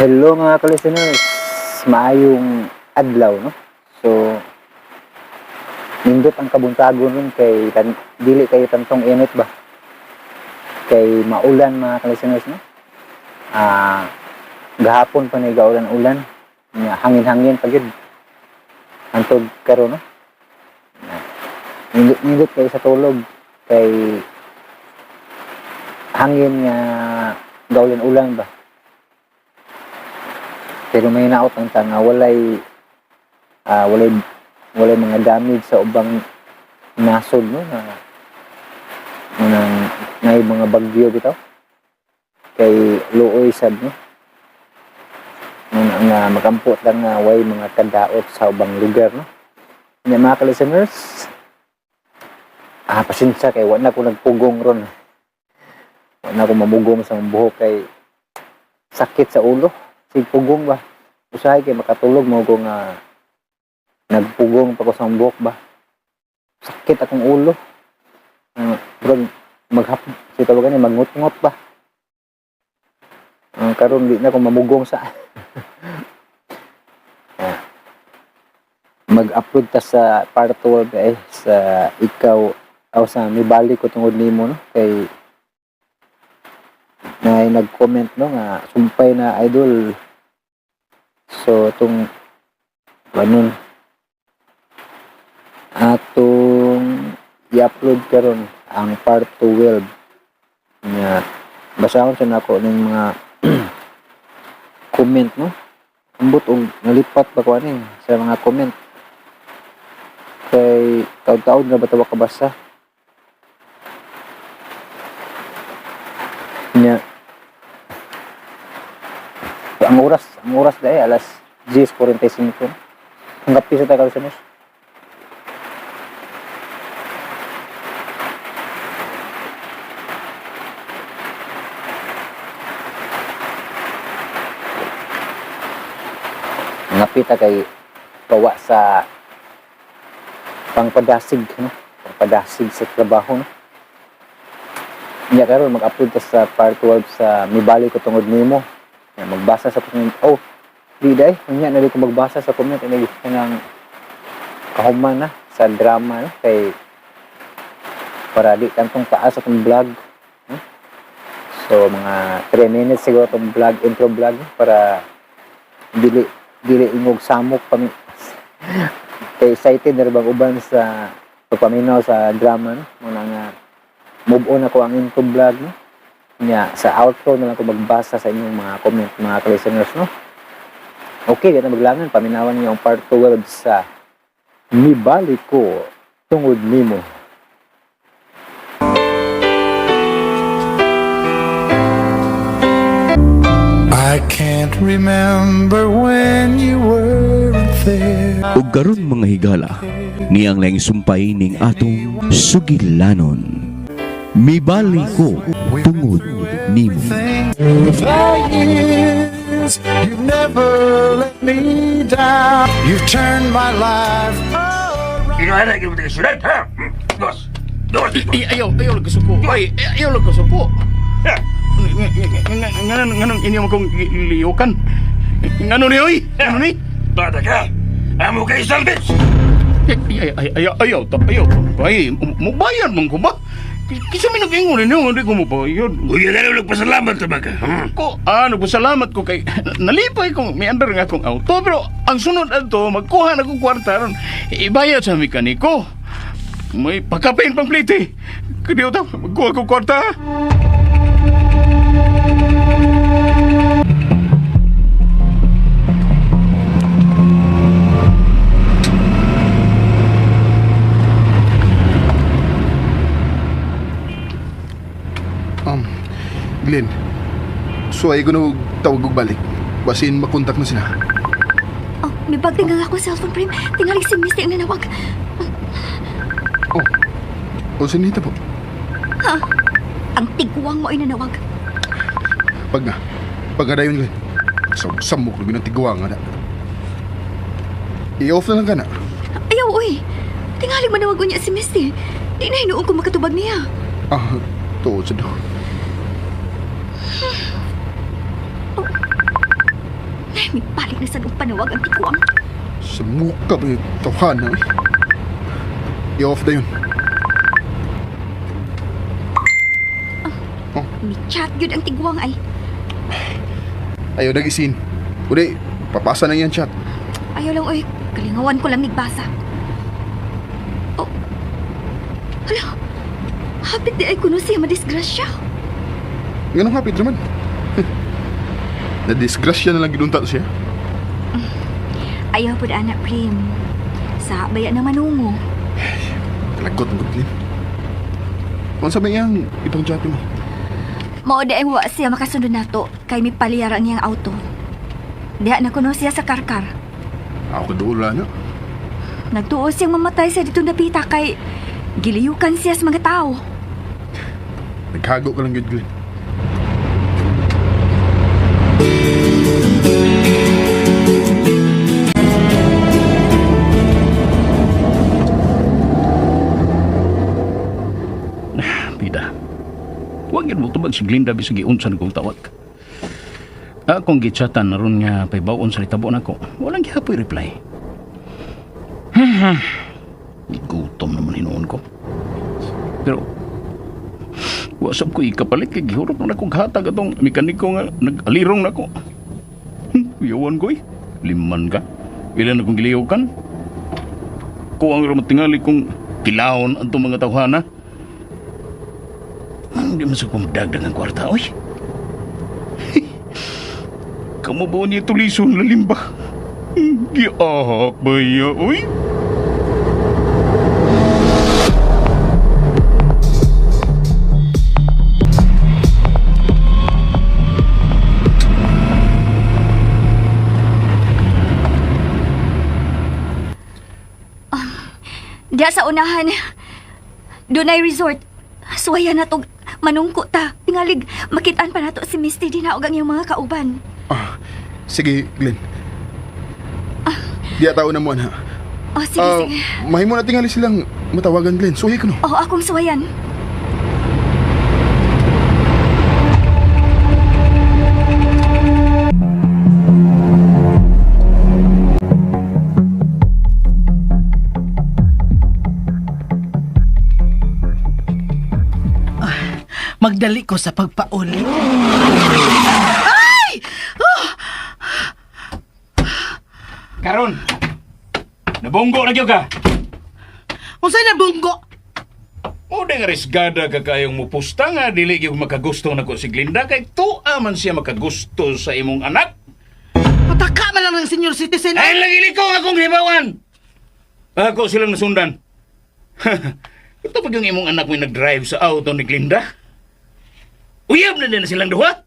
Hello mga ka-listeners, maayong adlaw, no? So, nindot ang kabuntagon ron kay dili kay tantong init ba? Kay maulan mga ka-listeners, no? Gahapon pa ni gaulan-ulan, hangin-hangin pa gid. Antod karon, no? Nindot kay sa tulog kay hangin nga gaulan-ulan ba? Pero may naot ang tanga, walay mga damage sa ubang nasod, no, na mga bagyo bitaw kay luoy sad, no, nga makampot lang nga way mga kadaot sa ubang lugar, no. Nya mga ka-listeners, pasensya kay wala ko nagpugong ron, wala ko mamugong sa buhok kay sakit sa ulo. Pugong ba? Usahay kay makatulog mo ko nga nagpugong pa ko sa buhok ba? Sakit akong ulo. Pero si tawagan niya magngot-ngot ba? Karon di na ko mamugong sa mag-upload ta sa part 12 sa ikaw o sa mibalik ko tungod nimo, no, kay na nag-comment, no, nga sumpay na idol. So itong ganun atong i-upload karon ang part 12 nga basahon sa nako ning mga comment, no, ambot og nalipat ba ko ani sa mga comment kay taud-taud na batawa kabasa nya. Ang oras dahil alas 10:45. Hanggang piso tayo ka-listeners. Ngapita kay bawa sa pangpadasig, no? Pangpadasig sa trabaho, no? Nya karon mag-upload ta sa part 12 sa mibalik ko tungod nimo. Magbasa sa comment. Oh, di day, unya na ko magbasa sa comment ini nang kahuman na sa drama, no? Kay para di kantong taas atong vlog, no? So mga 3 minutes siguro atong vlog, intro vlog, no? Para dili ingog samok pang kay excited na bang uban sa pagpaminaw sa drama, no? Muna nga move on ako ang intro vlog, no? Nya sa outro na lang ko magbasa sa inyong mga comment mga listeners, no. Okay, dito maglangan paminawan niyo ang part 12 sa mibalik ko tungod nimo. I can't remember when you were there. Ug karon mga higala, niyang laing sumpay ning atong sugilanon. Mibalik ko tungod nimo. Through the years, you've never let me down. You've turned my life around. Kinahanap kita mga sulat, ha? Dos. Ayaw lang kasuko. Ayaw lang kasuko. Nganong inyo kong liyukan? Ngano ni, oy? Ngano ni? Bata ka, amo kay salvage. Ayaw. Ay, mubayad mong ko ba? Kisa may nag-ingon ninyo, hindi ko mabayad. Uy, ano nagpasalamat ka ba ka? Nagpasalamat ko kay nalipay kong may andar nga akong auto, pero ang sunod ato, magkuha na kong kwarta ron, ibayad sa mekaniko. May pagkapain pang plite. Kadiyo ta, magkuha kong kwarta. Glenn, so ay ko na tawag og balik. Basin makontak na sila. Oh, may pagtinggal ako sa cellphone, Prim. Tingali si Misty ang nanawag. O sinita po. Ha? Ang tigwang mo ay nanawag. Pagadayon, Glenn. Samok na ginantigwa nga na. I-off na lang ka na. Ayaw, uy. Tingali manawag ko niya si Misty. Di na hinuong ko makatubag niya. Tuod sa do. May balik na sa nung panawag ang tiguang. Sa muka ba yung tawhana eh. I-off na yun. May chat yun ang tiguang ay. Ayaw nag-isin. Uli, papasa na yan chat. Ayaw lang, oy. Kalingawan ko lang nagbasa. Oh. Hala. Hapit di ay kuno siya madisgrasya. Ganong hapit naman. Na-disgrasya na lang ginunta siya. Ayaw po da anak, Prim. Sa bayan ng manungo. Talagot ang gudlin. Kung sabi niyang itong chat mo. Mao di ay wa siya makasunod nato kay may paliyara ang iyang auto. Diha na kuno siya sa karkar. Ako kadula na. Nagtuo siyang mamatay sa dito napita kay giliyukan siya sa mga tao. Naghago ka lang gudlin. Pida. Huwag yan mo tubag si Glinda bisag iunsan kong tawag. Akong gitsatan na ron nga paibaon sa litabo na ko. Walang gihapoy reply. Gutom naman hinuon ko. Pero wasap ko ikapalit kay gihurot na akong hatag atong mekaniko nga nag-alirong na ko. Yawan ko eh. Liman ka. Ilan akong giliyokan. Kuwang ramat tingali kong kilahon ang mga tawhana. Hindi man sa kong dagdag ang kwarta, oy. Kamu ba niya tulison lalimba? Giahak ba ya, oy? Diya sa unahan, dunay resort. Suwaya na tong manungko ta. Tingalig, makitaan pa nato si Misty dinaog ang iyang mga kauban. Sige, Glenn. Di tao na mo na. Oh, sige, sige. Mahimo na tingali silang matawagan, Glenn. Suhi ko no. Oh, akong suwayan. Magdali ko sa pagpauli. Karon, nabunggo na gyud ka. Unsay na bunggo? O nga risgada ka kayong mupusta nga dili gyud makagusto na ko si Glinda kay tuwa man siya makagusto sa imong anak. Pataka man lang ng senior citizen. Ay lagi ko akong hibawan. Ako silang nasundan. Ito pag yung imong anak mo nag-drive sa auto ni Glinda. Uyab na din silang duha.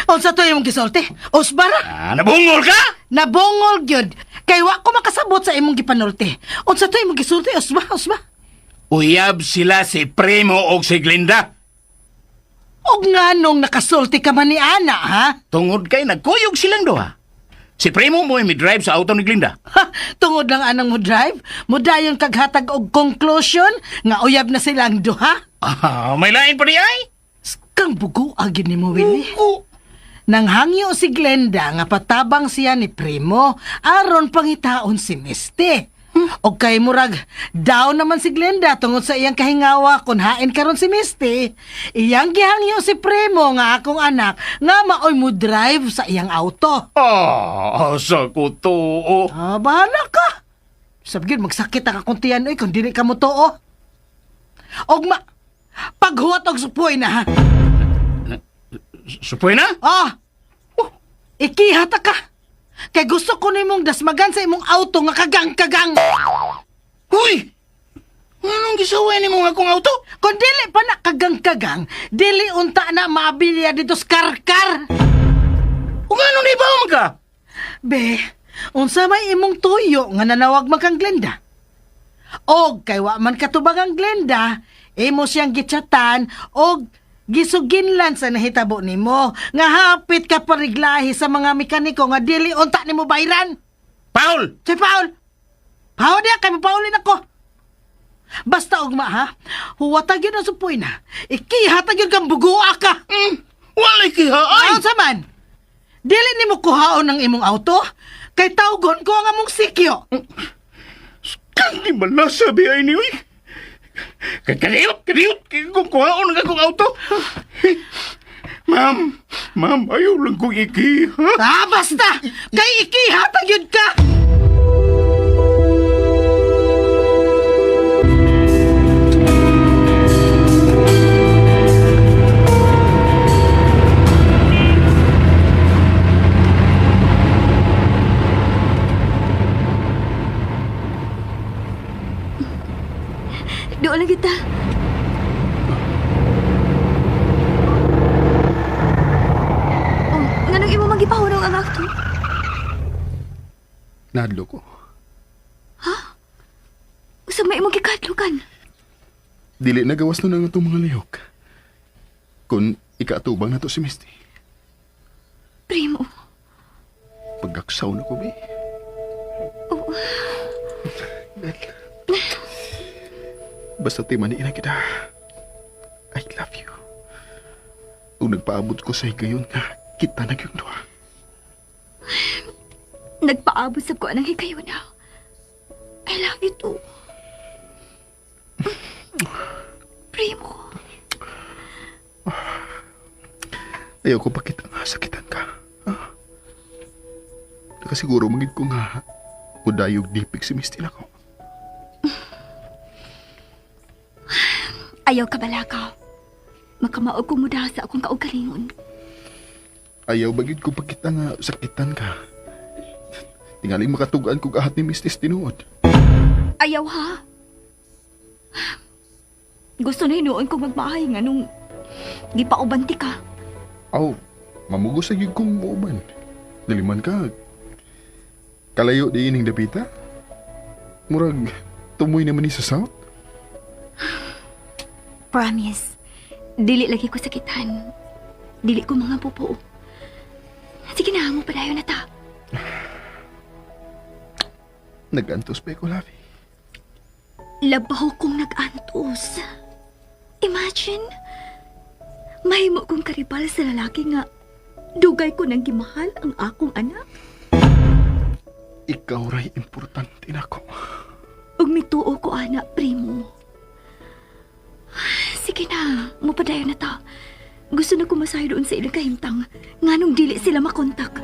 Unsa to imong gisulti? Osbara? Nabungol ka? Nabungol gyud. Kay wa ko makasabot sa imong gipanulti. Unsa to imong gisulti? Osba? Uyab sila si Primo o si Glinda. Og nganong nakasulti ka man ni ana, ha? Tungod kay nagkuyog silang duha. Si Primo mo ay drive sa auto ni Glinda. Ha, tungod lang anang mo drive, mudayon kag hatag og conclusion nga uyab na silang duha. May lain pa di ay? Kang bugo agin ni mo, Willie. Oo. Nang hangyo si Glenda nga patabang siya ni Primo, aron pangitaon si Misty. O kay murag, down naman si Glenda tungod sa iyang kahingawa kung hain karon si Misty. Iyang gihangyo si Primo nga akong anak nga maoy mo drive sa iyang auto. Asa ko to. Bahala ka. Sabgid magsakit ang akong tiyan kung dili ka mo too. Og paghuwat og supoy na ha. Supoy na? Ikihata ka. Kay gusto ko nimong dasmagan sa imong auto nga kagang-kagang. Uy! Anong gisaway ni mo nga akong auto? Kung dili pa na kagang-kagang, dili unta na maabilya dito sa karkar. Kung ano na iba mo ka? Be, unsa may imong tuyo nga nanawag man kang Glenda? Og kay wa man katubag ang Glenda, imo siyang gitsatan og gisuginlan sa nahitabo nimo nga hapit ka pariglahi sa mga mekaniko nga dili unta nimo bayran. Paul! Si Paul! Paul diya, kay mapaulin ako. Basta ugma ha, huwatag yun ang supoy na. Ikihatag yun kang bugua ka. Walay kihaan. Ano sa man? Dili ni mo kuhaon ng imong auto? Kay tawgon ko ang among sikyo. Kang di malasa biya ini, uy. Kaliot. Kung kuhaon ng akong auto. Ma'am, ayaw lang kong iki, ha? Basta! Kay ikihatag yun ka! Doon lang kita. Oh, nga nang imo magipahunong ang auto? Nadlo ko. Usa may imong gikadlukan. Dili nagawas na ng itong mga lihok. Kung ikaatubang na to si Misty. Primo. Pagkaksaw na ko, be. Oh, Basta timaniin na kita. I love you. Kung nagpaabot ko sa higayon nga, kita na yung doha. nagpaabot sa ko ng hikayo na. I love you too. Primo. Ayaw ko pa kita nga sakitan ka. Nakasiguro magid ko nga udayog dipik si Misty ko. Ayaw ka balakaw. Makamaog kong muda sa akong kaugalingon. Ayaw bagid ko pa kita nga sakitan ka. Tingaling makatugaan ko kahat ni Misty tinuod. Ayaw ha? Gusto na hinuon kong magmahay nga nung gipaubanti ka. Aw, mamugos sa kong muuban. Daliman ka. Kalayo di ining dapita. Murag, tumoy naman ni sa south. Promise. Dili lagi ko sakitan. Dili ko mga pupo. Sige na, mo padayon na ta. Nagantos pa ko, Lavi. Labaw kong nag-antos. Imagine, mahimo kong karibal sa lalaki nga dugay ko nang gimahal ang akong anak. Ikaw ray importante na ko. Ug mituo ko anak, primo. Sige na, mupadayon na ta. Gusto na ko masahay doon sa ilang kahimtang nganong dili sila makontak.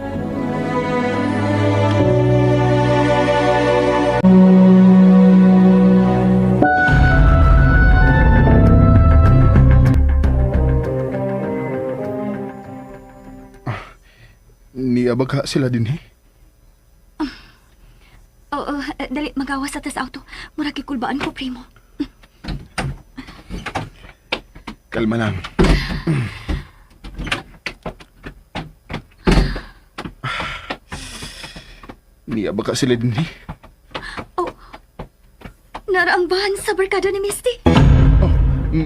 Niabag sila din eh. Oo, dali, magawas sa tas auto. Murag ikulbaan ko, primo. Kalma lang. Niabag sila din eh. Oh, naraangbahan sa barkada ni Misty. Oh,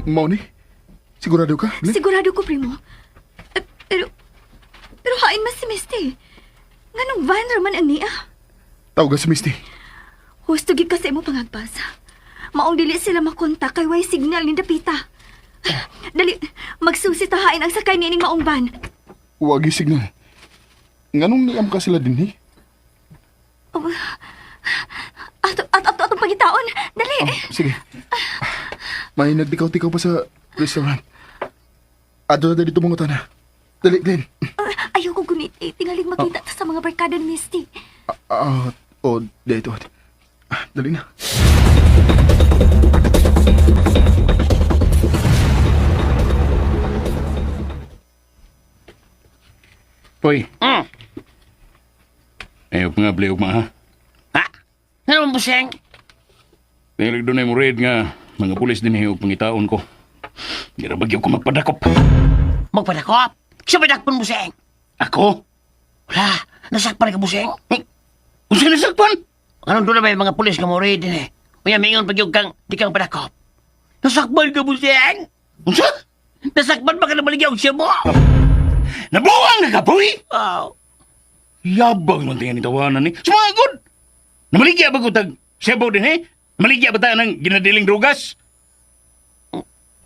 mau ni? Sigurado ka? Glenn? Sigurado ko, primo. Pero hain mas si Misty. Nganong van raman ang niya? Tawag si Misty. Husto gid kasi mo pangagpas. Maong dili sila makontak kay way signal ni Dapita. Dali, magsusitahain ang sakay nining maong van. Huwag yung signal. Nganong niam ka sila din eh? Oh, atong pagitaon. Dali. Oh, sige. May nagtikaw-tikaw pa sa restaurant. Ato na dito mga na. Dali, Glenn. Ayaw ko gumiti. Tingaling makita ta sa mga barkada ni Misty. Dito. Dali na. Poy. Ayaw pa nga, bleo ma, ha? Ha? Ano mo, Buseng? Dahil doon ay mo red nga, mga pulis din hiyo pangitaon ko. Girabagyaw ko magpadakop. Magpadakop? Siya ba dakpon, Buseng? Ako? Wala, nasakpan ka, Buseng. Kung saan nasakpan? Anong doon na may mga pulis ka mo rin din eh. Uya, mingon pag yung kang di kang padakop. Nasakpan ka, Buseng? Kung saan? Nasakpan ba ka na maligyaw siya mo? Nabuwang na ka, boy! Oh. Yabang man tingin ni tawanan ni. Sumagod! Namaligya ba ko tag Cebu din, eh? Maligya ba tayo ng ginadiling drugas?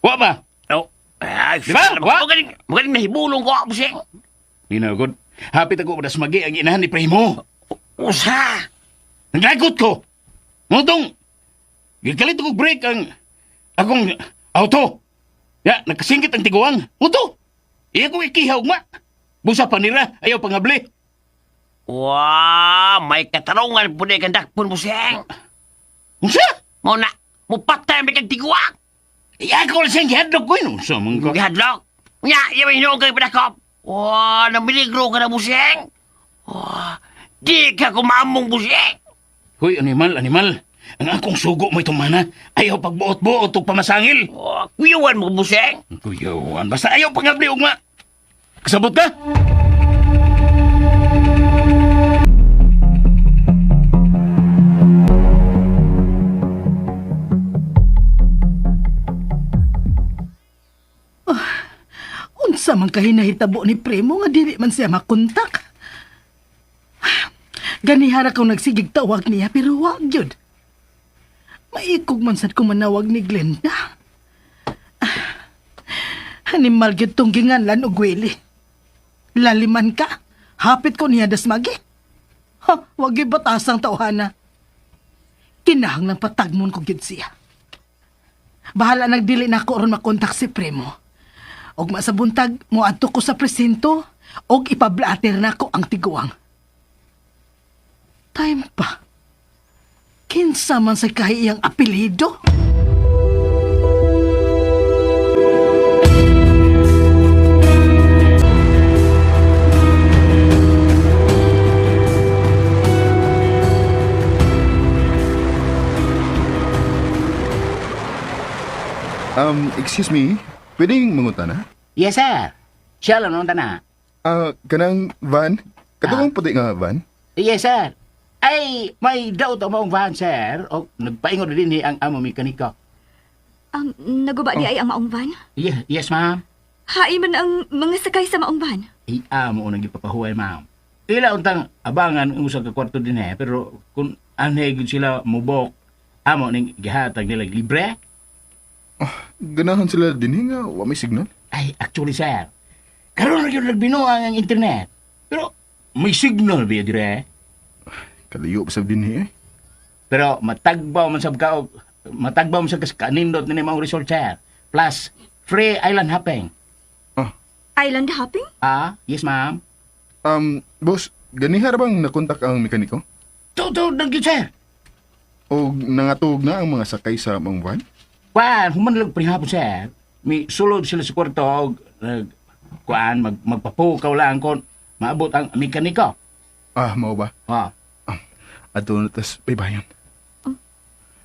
Wa ba? Oh, ay, Di ba? Wa? Magaling nahibulong ko, busing. Di na, God. Hapit ako na smagi ang inahan ni Primo. Usa! Naglagot ko. Mutong, gagalit ako break ang akong auto. Ya, nakasingkit ang tiguang. Muto, iya ko ikihaw ma. Busa pa nila, ayaw pangabli. Wow, may katarungan po na ikandakpon, busing. Unsa? Mo na, mo patay ang bigang tiguang. Iya ko lang siyang gihadlok ko yun. Unsa man ko? Gihadlok. Nya, iya may hinuog kay padakop. Wow, namiligro ka na, busing. Wow, di ka kumamong, busing. Hoy, animal. Ang akong sugo mo itong mana, ayaw pagbuot-buot o pamasangil. Wow, kuyawan mo, busing. Kuyawan, basta ayaw pangabli ugma. Kasabot ka? Unsa man kahinahitabo ni Primo nga dili man siya makontak. Ganihara ko nagsigig tawag niya pero wag yun. Maikog man sad ko manawag ni Glenda. Hanimal gyud tong ginganlan og Willie. Laliman ka, hapit ko niya dasmagi. Ha, wag gyud batasang tawhana. Kinahanglan patagmon ko gyud siya. Bahala nagdili na ako ron makontak si Primo. Og masabuntag mo adto ko sa presinto og ipablater na ko ang tiguang. Time pa. Kinsa man sa kahiyang apelido? Excuse me, pwedeng mangutana? Yes, sir. Siya lang nung tana. Kanang van? Katong puti nga van? Yes, sir. Ay, may doubt ang maong van, sir. O, nagpaingon din ni ang amo mekaniko. Ang naguba di ay ang maong van? Yes, ma'am. Hai man ang mga sakay sa maong van? Ay, amo nang ipapahuway, ma'am. Ila untang abangan ang usang kakwarto din pero kung anhegid sila mubok, amo ning gihatag nila libre. Ganahan sila din nga, wa may signal. Ay, actually, sir. Karoon na yun nagbinuang ang internet. Pero may signal ba dire? Kalayo pa sa din eh. Pero matagbaw man sa kanindot ni mga resort, sir. Plus, free island hopping. Island hopping? Yes, ma'am. Boss, ganihara bang nakontak ang mekaniko? Toto, nagyo, sir. O nangatog na ang mga sakay sa mga van? Kuan, humanlag prihapon, sir. May sulod sila sa kwarto og magpapukaw lang kon maabot ang mekaniko. Mao ba? Ato na tas baybayon.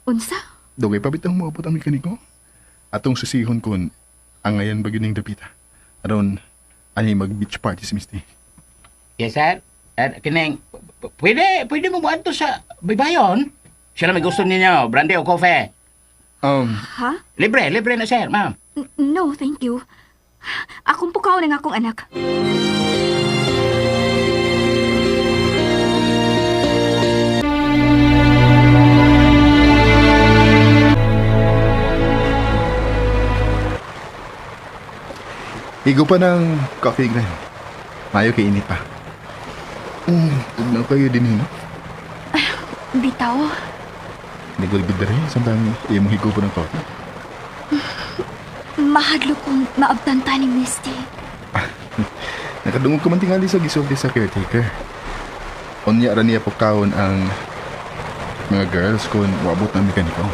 Unsa? Dugay pa bitang maabot ang mekaniko? Atong susihon kon ang ngayon bagyuning dapita. Aron, ani mag-beach party si Misty. Yes, sir. Kineng, pwede mo buwan to sa baybayon? Siya na may gusto ninyo, brandy o coffee. Ha? Libre na, sir, ma'am. No, thank you. Akong pukaw ng akong anak. Higo pa ng coffee, Glenn. Mayo kay init pa. Tugnaw kayo din no? Bitaw. Nagulbid na rin, sambang iyong higo pa ng coffee. Mahadlo kong maabtanta ni Misty. Nakadungog ko man tingali sa gisulti sa caretaker. Unya ra niya pagkaon ang mga girls kung wabot ng mekaniko.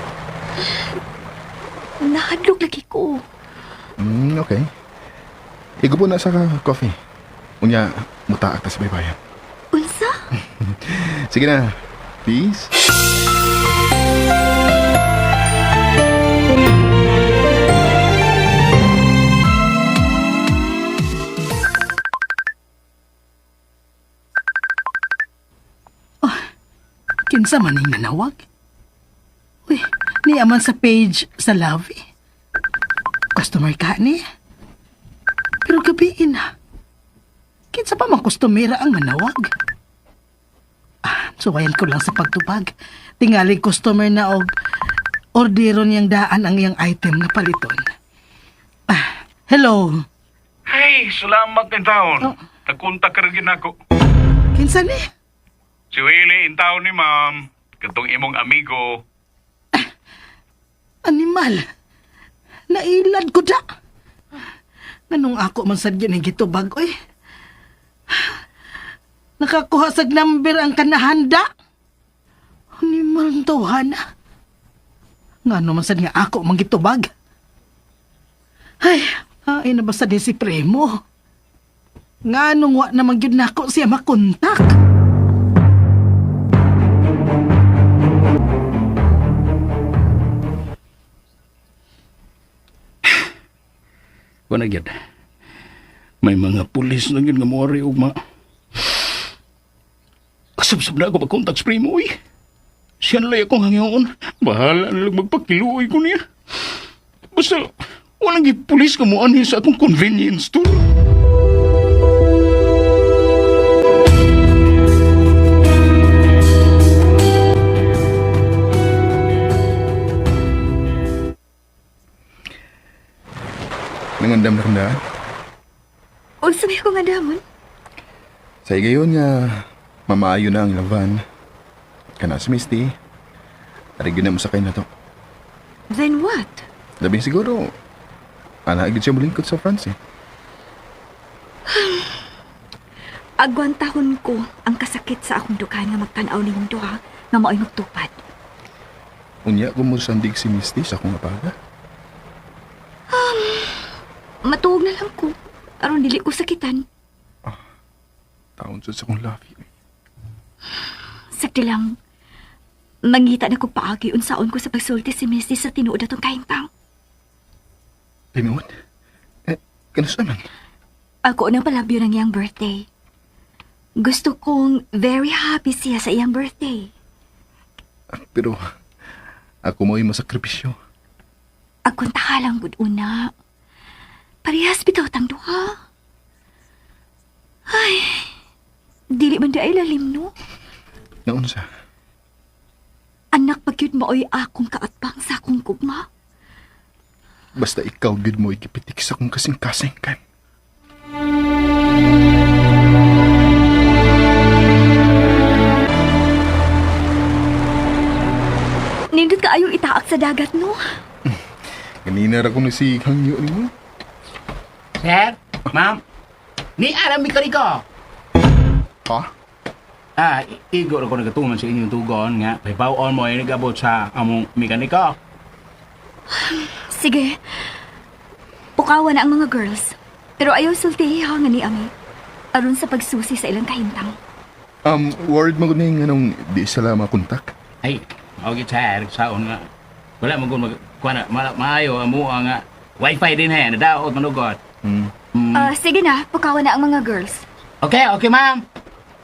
Nahadlok lagi ko. Okay. Higo po na sa coffee. Unya, mutaak ta sa baybayan. Unsa? Sige na. Peace. Kinsa man yung nanawag? Uy, niyaman sa page sa Lovey. Customer ka ni? Pero gabiin na. Kinsa pa mang kustomera ang manawag? Suwayan ko lang sa pagtupag. Tingali customer na og ordero niyang daan ang iyang item na paliton. Hello. Hey, salamat in taon. Oh. Nagkontak ka rin ako. Kinsa ni? Si Willie in taon ni ma'am. Katong imong amigo. Animal. Nailad ko da. Nganong ako man sad yun ang gitubag, oy. Nakakuha sa number ang kanahanda. Animal ang tawhana. Ngano man sad nga ako man gitubag. Ay, na ba sa din si Premo? Nganong wa na magyud nako siya makontak. Wala gyud. May mga pulis na yun nga mawari ugma. Kasabsab na ako magkontak sa primo eh. Siya nalay akong hangyoon. Bahala na lang magpakiluoy ko niya. Basta walang pulis ka mo anhin sa akong convenience store. Nangandam na kandaan. O sabi ko nga damon. Sa igayon nga, mamaayo na ang laban. Kana si Misty. Arigin na mo sakay na to. Then what? Labing siguro, anaagid siya mulingkot sa France eh. Agwantahon ko ang kasakit sa akong dukan nga magtanaw ninyong duha nga mao'y magtupad. Unya ko mo sandig si Misty sa akong apaga. Matuog na lang ko. Aron dili ko sakitan. Taon sa akong labi. Sakti lang. Mangita na ko paagi unsaon ko sa pagsulti si Misty sa tinuod atong kahimtang. Tinuod? Kanusta man? Ako nang palabyo ng iyang birthday. Gusto kong very happy siya sa iyang birthday. Pero, ako mo'y masakripisyo. Akong takalang gud una. Parehas bitaw tang duha. Ay, dili man di ay lalim no. Naunsa? Anak pagyud maoy akong kaatbang sa akong gugma. Basta ikaw gud mo ikipitik sa kong kasing-kasing kan. Nindot ka ayong itaak sa dagat no. Ganina ra ko na si Hangyo ni mo. Sir, ma'am, ni alam mi ko. Ha? Igo ko nagatuman sa inyong tugon nga. Paibaw-on mo ay nagabot sa among mekaniko. Sige. Pukawan na ang mga girls. Pero ayaw sultiha nga ni Ami. Aron sa pagsusi sa ilang kahintang. Word mo ko na yung anong di sila makontak. Ay, okay, sir. Saon nga. Wala mo kung maayo mo nga. Wi-Fi din he. Nadaot manugot. Sige na. Pukawan na ang mga girls. Okay, ma'am.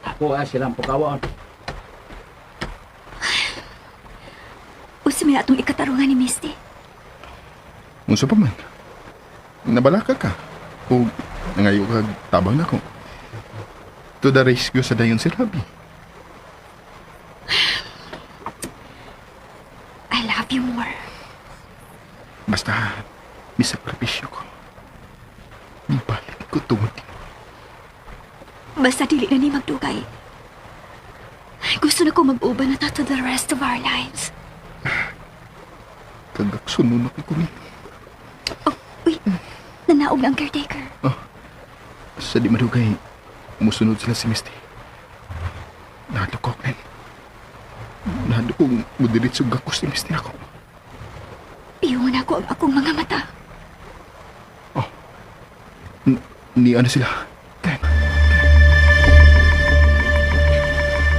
Ako silang pukawon. Usumi na itong ikatarungan ni Misty. Musa pa man. Nabalaka ka. O nangayo ka tabang na ko. To the rescue sa dayon si Rabi. I love you more. Basta, misakripisyo ko. Ibalik ko tungod. Basta dili na ni magdugay. Gusto na ko mag-uban na ta to the rest of our lives. Kagaksuno na ko ni. Oh, wait. Nanaog na ang caretaker. Sa di madugay, musunod sila si Misty. Nahado ko, Glenn. Nahado kong mudiritso gakos si Misty ako. Iyon ako ang akong mga mata. Ni ano sila? Glenn.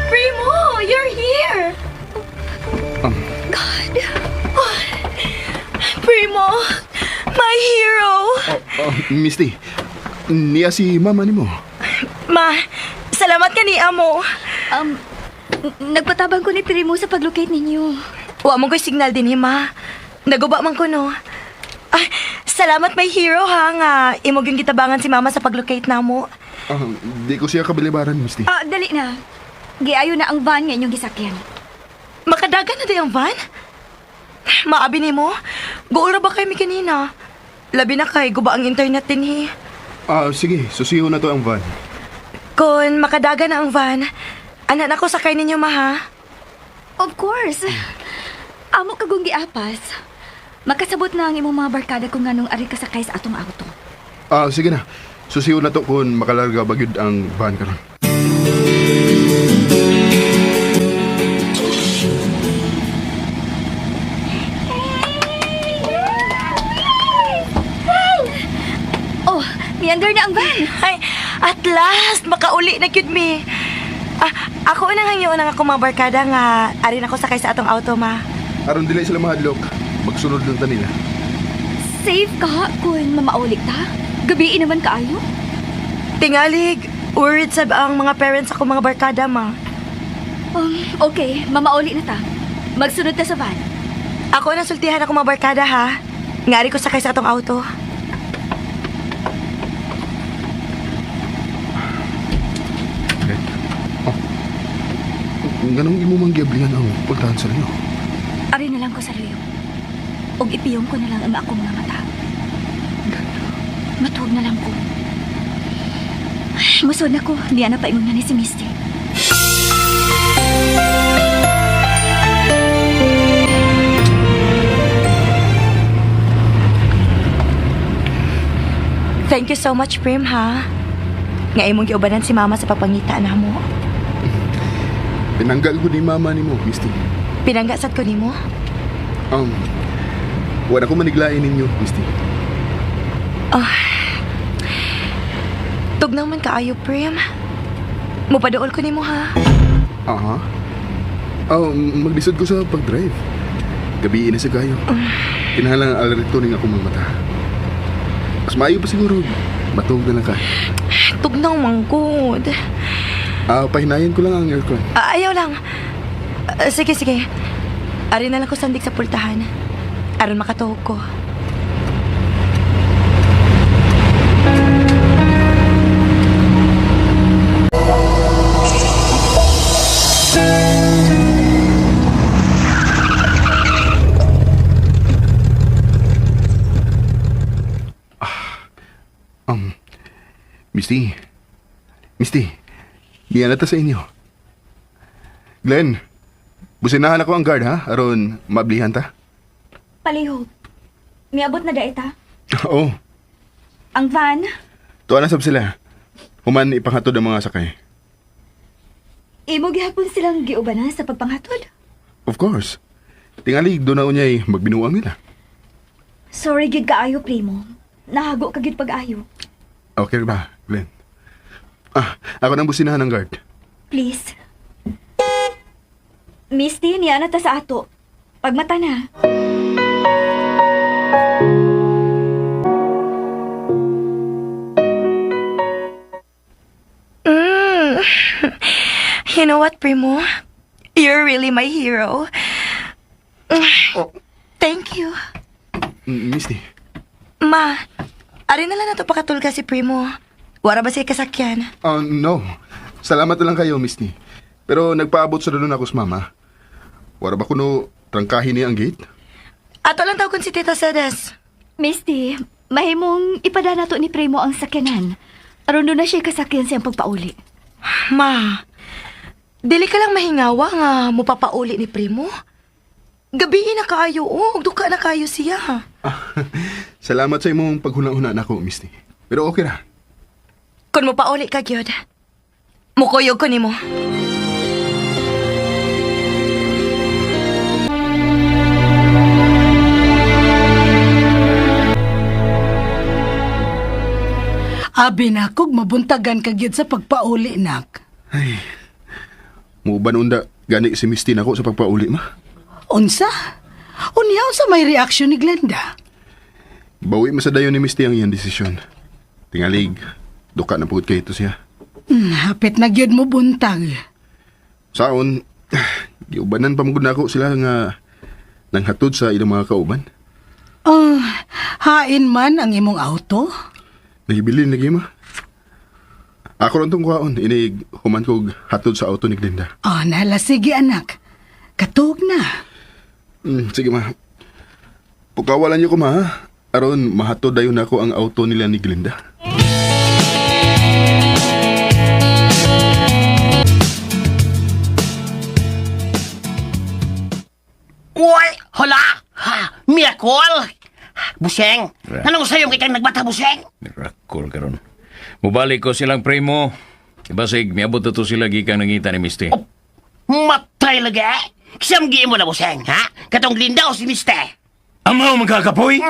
Primo, you're here! God. Primo, my hero! Misty, niya si mama ni mo. Ma, salamat ka ni Amo. Nagpatabang ko ni Primo sa pag-locate ninyo. Wa mo ko'y signal din Ma. Naguba man ko no. Ay, salamat my hero ha nga imog yung gitabangan si Mama sa pag-locate na mo. Di ko siya kabilibaran, Misty. Dali na. giayo na ang van nga inyong gisakyan. Makadagan na di ang van? Maabi ni mo, guura ba kay mi kanina? Labi na kay guba ang internet din hi. Sige, susiho na to ang van. Kung makadagan na ang van, anak na ko sakay ninyo ma ha? Of course. Amo kagong giapas. Makasabot na ang imong mga barkada kung nganong ari kasakay sa atong auto. Sige na. Susiho na to kung makalarga bagyod ang van karon. Oh, miandar na ang van. Ay, at last, makauli na gyud mi. Ako unang hangyo nang ako mga barkada nga ari na ko sakay sa atong auto ma. Aron dili sila mahadlok. Magsunod lang ta nila. Safe ka kung mamaulik ta? Gabiin naman kaayo? Tingalig, worried sab ang mga parents ako mga barkada ma. Okay, mamauli na ta. Magsunod ta sa van. Ako na sultihan ako mga barkada ha. Ngari ko sakay sa atong auto. Ganong imo man giablingan ang puntahan sa liyo. Ari na lang ko sa riyo. Og ipiyong ko na lang ang akong mga mata. Matuog na lang ko. Musod na ko, diyan na pa ingon na ni si Misty. Thank you so much, Prim, ha? Nga imong giubanan si Mama sa pagpangita na mo. Pinanggal ko ni mama ni mo, Misty. Pinanggasat ko nimo. Wala ko maniglain ninyo, Misty. Tugnaw man kaayo, Prim. Mupadool ko nimo, ha? Aha. Maglisod ko sa pag-drive. Gabi na sa gayo. Kinahalang alarito ning ako mga mata. Mas maayo pa siguro. Matog na lang ka. Tugnaw man good. Pahinayan ko lang ang aircon. Ayaw lang. Sige. Ari na lang ko sandik sa pultahan. Aron makatuhog ko. Misty, diyan na ta sa inyo. Glenn, businahan ako ang guard ha, aron mablihan ta. Palihog. Miabot na dahi ta. Oo, Ang van, tuwa na sab sila. Human ipanghatod ang mga sakay. imo gihapon silang giubanan sa pagpanghatod. Of course. Tingali, doon na unyay magbinuang nila. Sorry gid kaayo, Primo. Nahago ka gid pag-ayo. Okay ba, Glenn? Ako nang businahan ng guard. Please. Misty, niya na ta sa ato. Pagmata na. You know what, Primo? You're really my hero. Thank you. Misty. Ma, ari na lang na to pakatulga si Primo. Wara ba siya kasakyan? No. Salamat na lang kayo, Misty. Pero nagpaabot sa doon ako sa mama. Wara ba kuno trangkahin niya ang gate? Ato lang tawag si Tita Sedes. Misty, mahimong ipada nato ni Primo ang sakyanan. Aron doon na siya kasakyan siyang pagpauli. Ma, dili ka lang mahingawa nga mupapauli ni Primo. Gabi na kaayo, duka na kayo siya. Salamat sa imong paghuna-huna na ako, Misty. Pero okay ra. Kung mupauli ka, gyud, mukuyog ko nimo. Abi na kog mabuntagan ka gyud sa pagpauli, nak. Ay, muuban unda gani si Misty nako sa pagpauli, ma. Unsa? Unyaw sa may reaksyon ni Glenda. Bawi masadayon ni Misty ang iyang desisyon. Tingalig, duka na pugod kay ito siya. Hapit na gyud mo buntag. Saon, giubanan pa mugod nako sila nga nanghatod sa ilang mga kauban. Hain man ang imong auto? Nahibilin lagi, ma. Ako rin itong kuhaon. Inig human kog hatod sa auto ni Glenda. Oh, nala, sige anak. Katog na. Sige ma. Pukawalan niyo ko ma, ha? Aron mahatod dayon ako ang auto nila ni Glenda. Uy! Hala! Ha! Miracle! Buseng! Anong sa'yo kay kang nagbata, Buseng? Miracle karon. Mubalik ko silang primo. Ibasig, miabot na to sila gikan nangita ni Misty. Oh, matay lagi! Kisam mo na, Buseng, ha? Katong Glinda o si Miste? Amaw magkakapoy?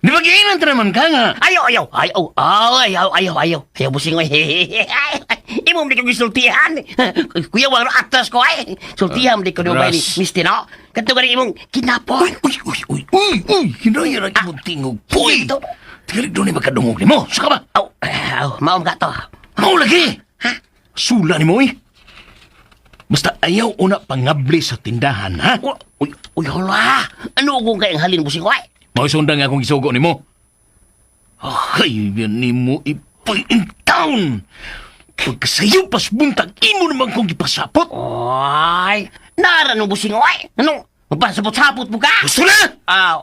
Di ba giinan ta naman ka nga? Ayaw, Buseng, oy. Imo di ko gisultihan. Kuya, wala atas ko, ay. Sultihan di ko doon ni Ras. Miste, no? Katong gani imong kinapon. Uy! Hinaya na mo tingog. Puy! Tigalig doon ni magkadungog ni mo. Saka ba? Maom ka to. Mau lagi! Ha? Sula ni mo eh. Basta ayaw una pangabli sa tindahan, ha? Uy, hala. Ano kung kayang halin, Buseng, oy? Mau sundang akong isugo ni mo. Ay, yan ni mo ipoy in town. Pagkasayo pas buntag, imo naman kong ipasapot. Oy, nara no, Buseng, oy. Ano? Magpasapot-sapot mo ka? Gusto na! Aw.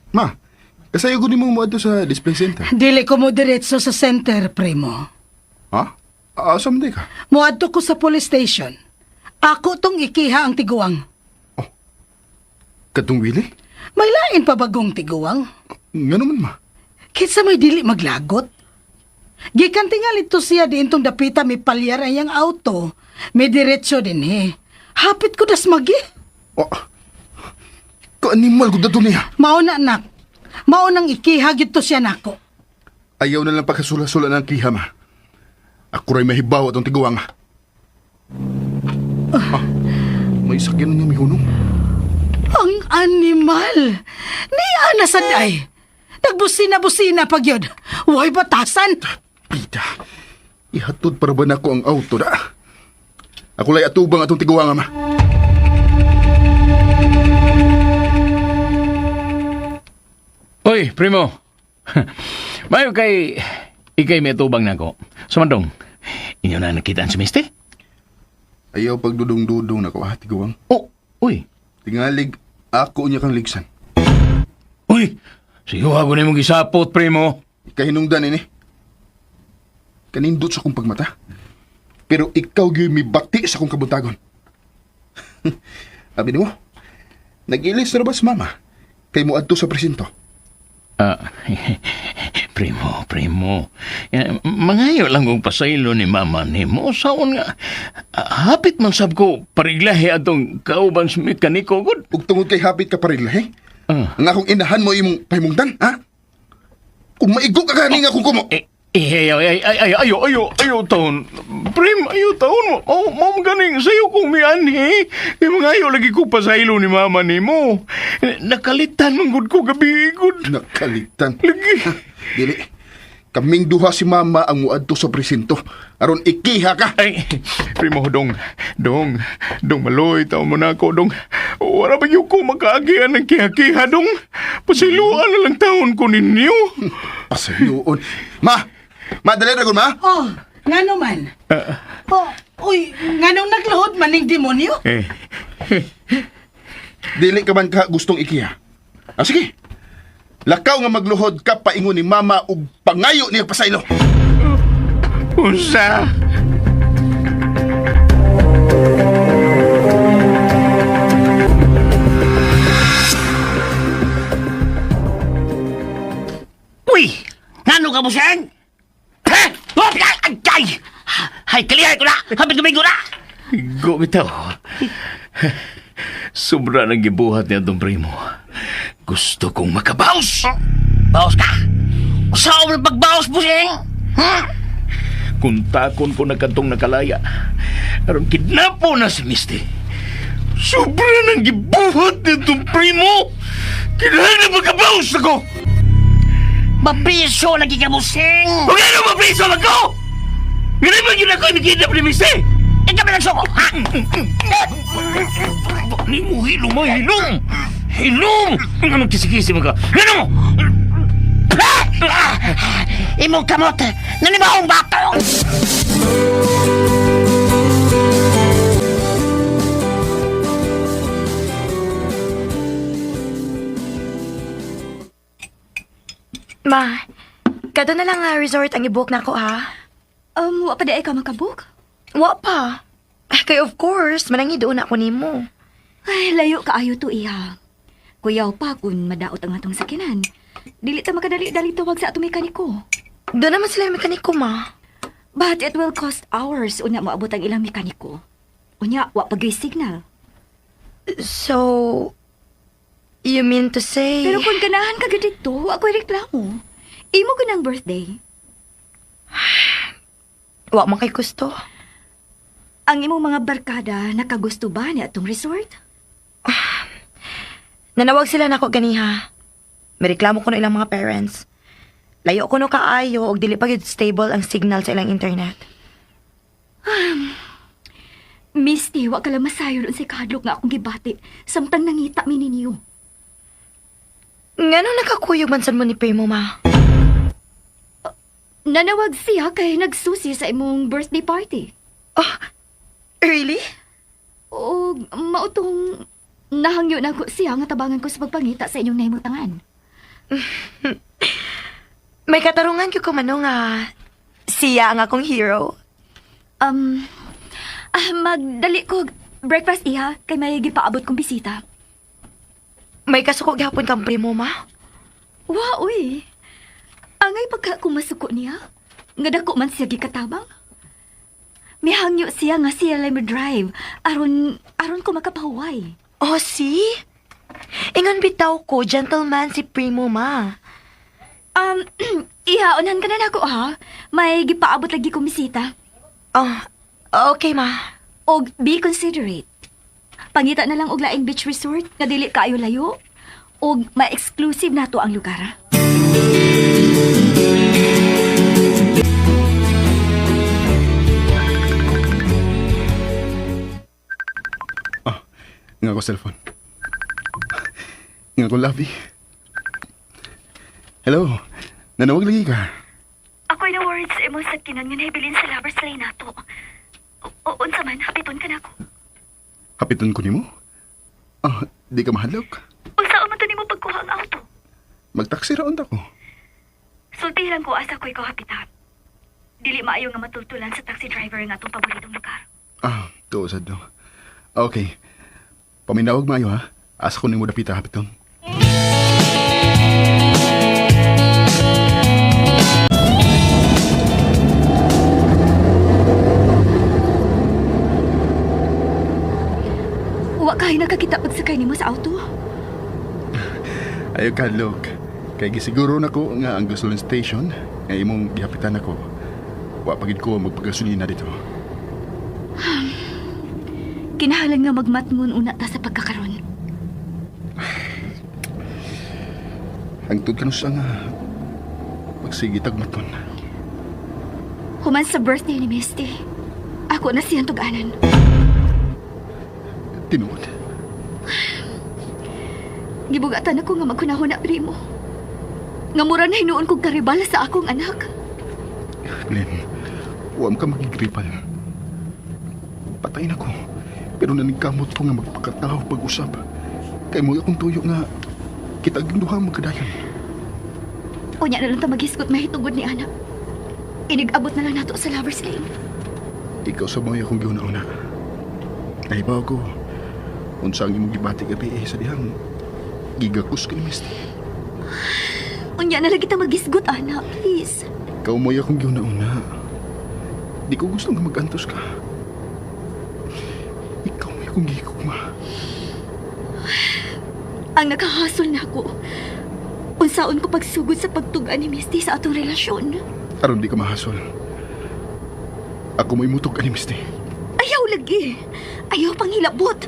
Ma, kasayo ko ni mo mo sa display center. Dili ko mo diretso sa center, primo. Ha? Asam di ka? Muadto ko sa police station. Ako tong ikiha ang tiguang. Katong Willie? May lain pa bagong tiguang. Nga naman ma. Kitsa may dili maglagot. Gikan tingal ito siya di intong dapita may palyar ang iyang auto. May diretsyo din eh. Hapit ko das magi. Ka-animal ko dato niya. Mauna anak. Maunang ikiha gito siya nako. Ayaw na lang pagkasula-sula ng kiha ma. Ako rin mahibaw atong tiguang. May sakyan na niya may hunong. Ang animal. Niya na saday. Nagbusina-busina pag yun. Huwag batasan. Pita, ihatod para ba na ako ang auto na? Ako lay atubang atong tiguang ma. Oy, primo. Mayo kay ikay may tubang na ko. Sumandong, inyo na nakitaan si Misty? Ayaw pagdudong-dudong na ko tiguang. Oh, uy. Tingalig, ako niya kang ligsan. Uy, siyo ako na mong gisapot, primo. Ikahinungdan ini. Kanindot sa kong pagmata. Pero ikaw gyud mi bati sa kong kabuntagon. Abi mo, nag-ilis na ba si mama? Kay mo adto sa presinto. Primo. Mangayo lang kong pasaylo ni mama ni mo. Saon nga, hapit man sab ko pariglahe atong kauban sa mekaniko, good. Ug tungod kay hapit ka parilhe? Ang akong inahan mo imong pahimungdan, ha? Kung maigo ka gani nga kung kumo. Ayaw taon. Prim, ayaw taon mo. Ma'am ganing sa'yo kong mianhi. Mangayo lagi ko pasaylo ni mama ni mo. Nakalitan manggod ko gabi, good. Nakalitan. Lagi. Dili. Kaming duha si mama ang muadto sa presinto. Aron ikiha ka. Ay, primo, dong, maloy, taon mo na ako, dong. Wala ba yung ko makaagian ng kiha-kiha, dong? Pasiluan na lang taon ko ninyo. Pasayloon. Ma, dali na ma? Oh, nga naman. Uy, nga nung nagluhod maning demonyo? Dili ka man ka gustong ikiha. Sige. Lakaw nga magluhod ka paingon ni mama ug pangayo niya pasaylo. Unsa? Uy! Ngano ka, Buseng? Ha? Ay! Hay, kalihay ko na! Hapit kumigo na! Go bitaw. Sobra nang gibuhat niya itong primo. Gusto kong makabaos. Baos ka? Saan mo na pagbaos, Buseng? Kung takon ko na kantong nakalaya, aron kidnapo na si Misty. Sobra nang gibuhat niya itong primo. Kinahan na makabaos ako. Mapriso lagi ka, Buseng! Huwag na mapriso ako! Ganun ba yun ako inikidnap ni Misty? Ikaw ba nagsuko, ha? Ni mo hilom mo, hilom! Hilom! Anong kisi-kisi mo ka? Ano? Imong kamot, nanimahong bato! Ma, kado na lang nga resort ang i-book na ko, ha? Wa pa di ay ka makabuk? Wa pa. Kay of course, manangi doon ako nimo. Ay, layo kaayo to iha. Kuyaw pa kung madaot ang atong sakinan. Dili ta makadali-dali tawag sa atong mekaniko. Doon naman sila yung mekaniko, ma. But it will cost hours unya maabot ang ilang mekaniko. Unya, wa pagay signal. So, you mean to say... Pero kung ganahan ka dito, wa ko'y reklamo. Imo ko ng birthday. Wa man kay gusto. Ang imong mga barkada, nakagusto ba ni atong resort? Nanawag sila nako ganiha. May reklamo ko na ilang mga parents. Layo ko no kaayo og dili pa gyud stable ang signal sa ilang internet. Misty, wa ka lang masayon sa kadlok nga akong gibati. Samtang nangita mi ninyo. Ngano nakakuyog man sad mo ni Primo, ma? Nanawag siya kay nagsusi sa imong birthday party. Oh, really? O mautong nahangyo na ko siya nga tabangan ko sa pagpangita sa inyong nahimutangan. May katarungan ko kumano nga siya ang akong hero. Magdali ko breakfast iha kay may gipaabot kong bisita. May kasuko gihapon kang Primo, ma? Wa, uy. Angay pagka kumasuko niya. Nga dako man siya gikatabang. Mihangyo siya nga siya lay drive aron ko makapahuway. Oh, see? Ingon bitaw ko, gentleman si Primo, ma. Iha, unahan ka na nako ha. May gipaabot lagi kong bisita. Oh, okay, ma. Og be considerate. Pangita na lang og laing beach resort nga dili kaayo layo. Og ma-exclusive nato ang lugar. Nga ko cellphone. Nga ko labi. Hello, nanawag lagi ka. Ako'y na worried sa imong sakinan nga nahibilin sa lovers lane nato. Unsa man, hapiton ka nako. Hapiton ko nimo? Di ka mahadlok. Unsa man to nimo pagkuha ang auto? Magtaksi raon ko. Sulti lang ko asa ko'y kahapitan. Dili maayo nga matultulan sa taxi driver nga itong paboritong lugar. Tuo sad do. Okay. Paminawag maayo ha. Asa ko nimo dapita hapiton. Wa kay nakakita pagsakay nimo sa auto. Ayo kadlok. Kay gisiguro nako nga ang gasoline station nga imong gihapitan ako. Wa pagid ko magpagasolina dito. Kinahanglan nga magmatngon una ta sa pagkakaron. Hangtod ka sa nga magsigitag maton. Human sa birthday ni Misty, ako na siyang tuganan. Tinuod. Gibugatan ako nga magkunahon na Primo. Nga mura na hinuon kong karibala sa akong anak. Glenn, huwag ka magigripal. Patayin ako. Pero nanigkamot ko nga magpakatao pag-usap. Kay mo akong tuyo nga kita ginduhang magkadayon. Unya na lang ta maghiskot mahitugod ni anak. Inigabot na lang nato sa lovers lane. Ikaw sa mga akong giuna-una. Nahibaw ko. Unsang imong gibati gabi sa dihang gigakus ka ni Misty. Unya na lang kita maghisgot, anak. Please. Ikaw mo akong giuna-una. Di ko gusto nga mag-antos ka. Ikaw mo akong gigugma. Ang nakahasol na ako. Unsaon ko pagsugod sa pagtuga ni Misty sa atong relasyon. Aron di ka mahasol. Ako mo'y mutog ka ni Misty. Ayaw lagi. Ayaw pang hilabot.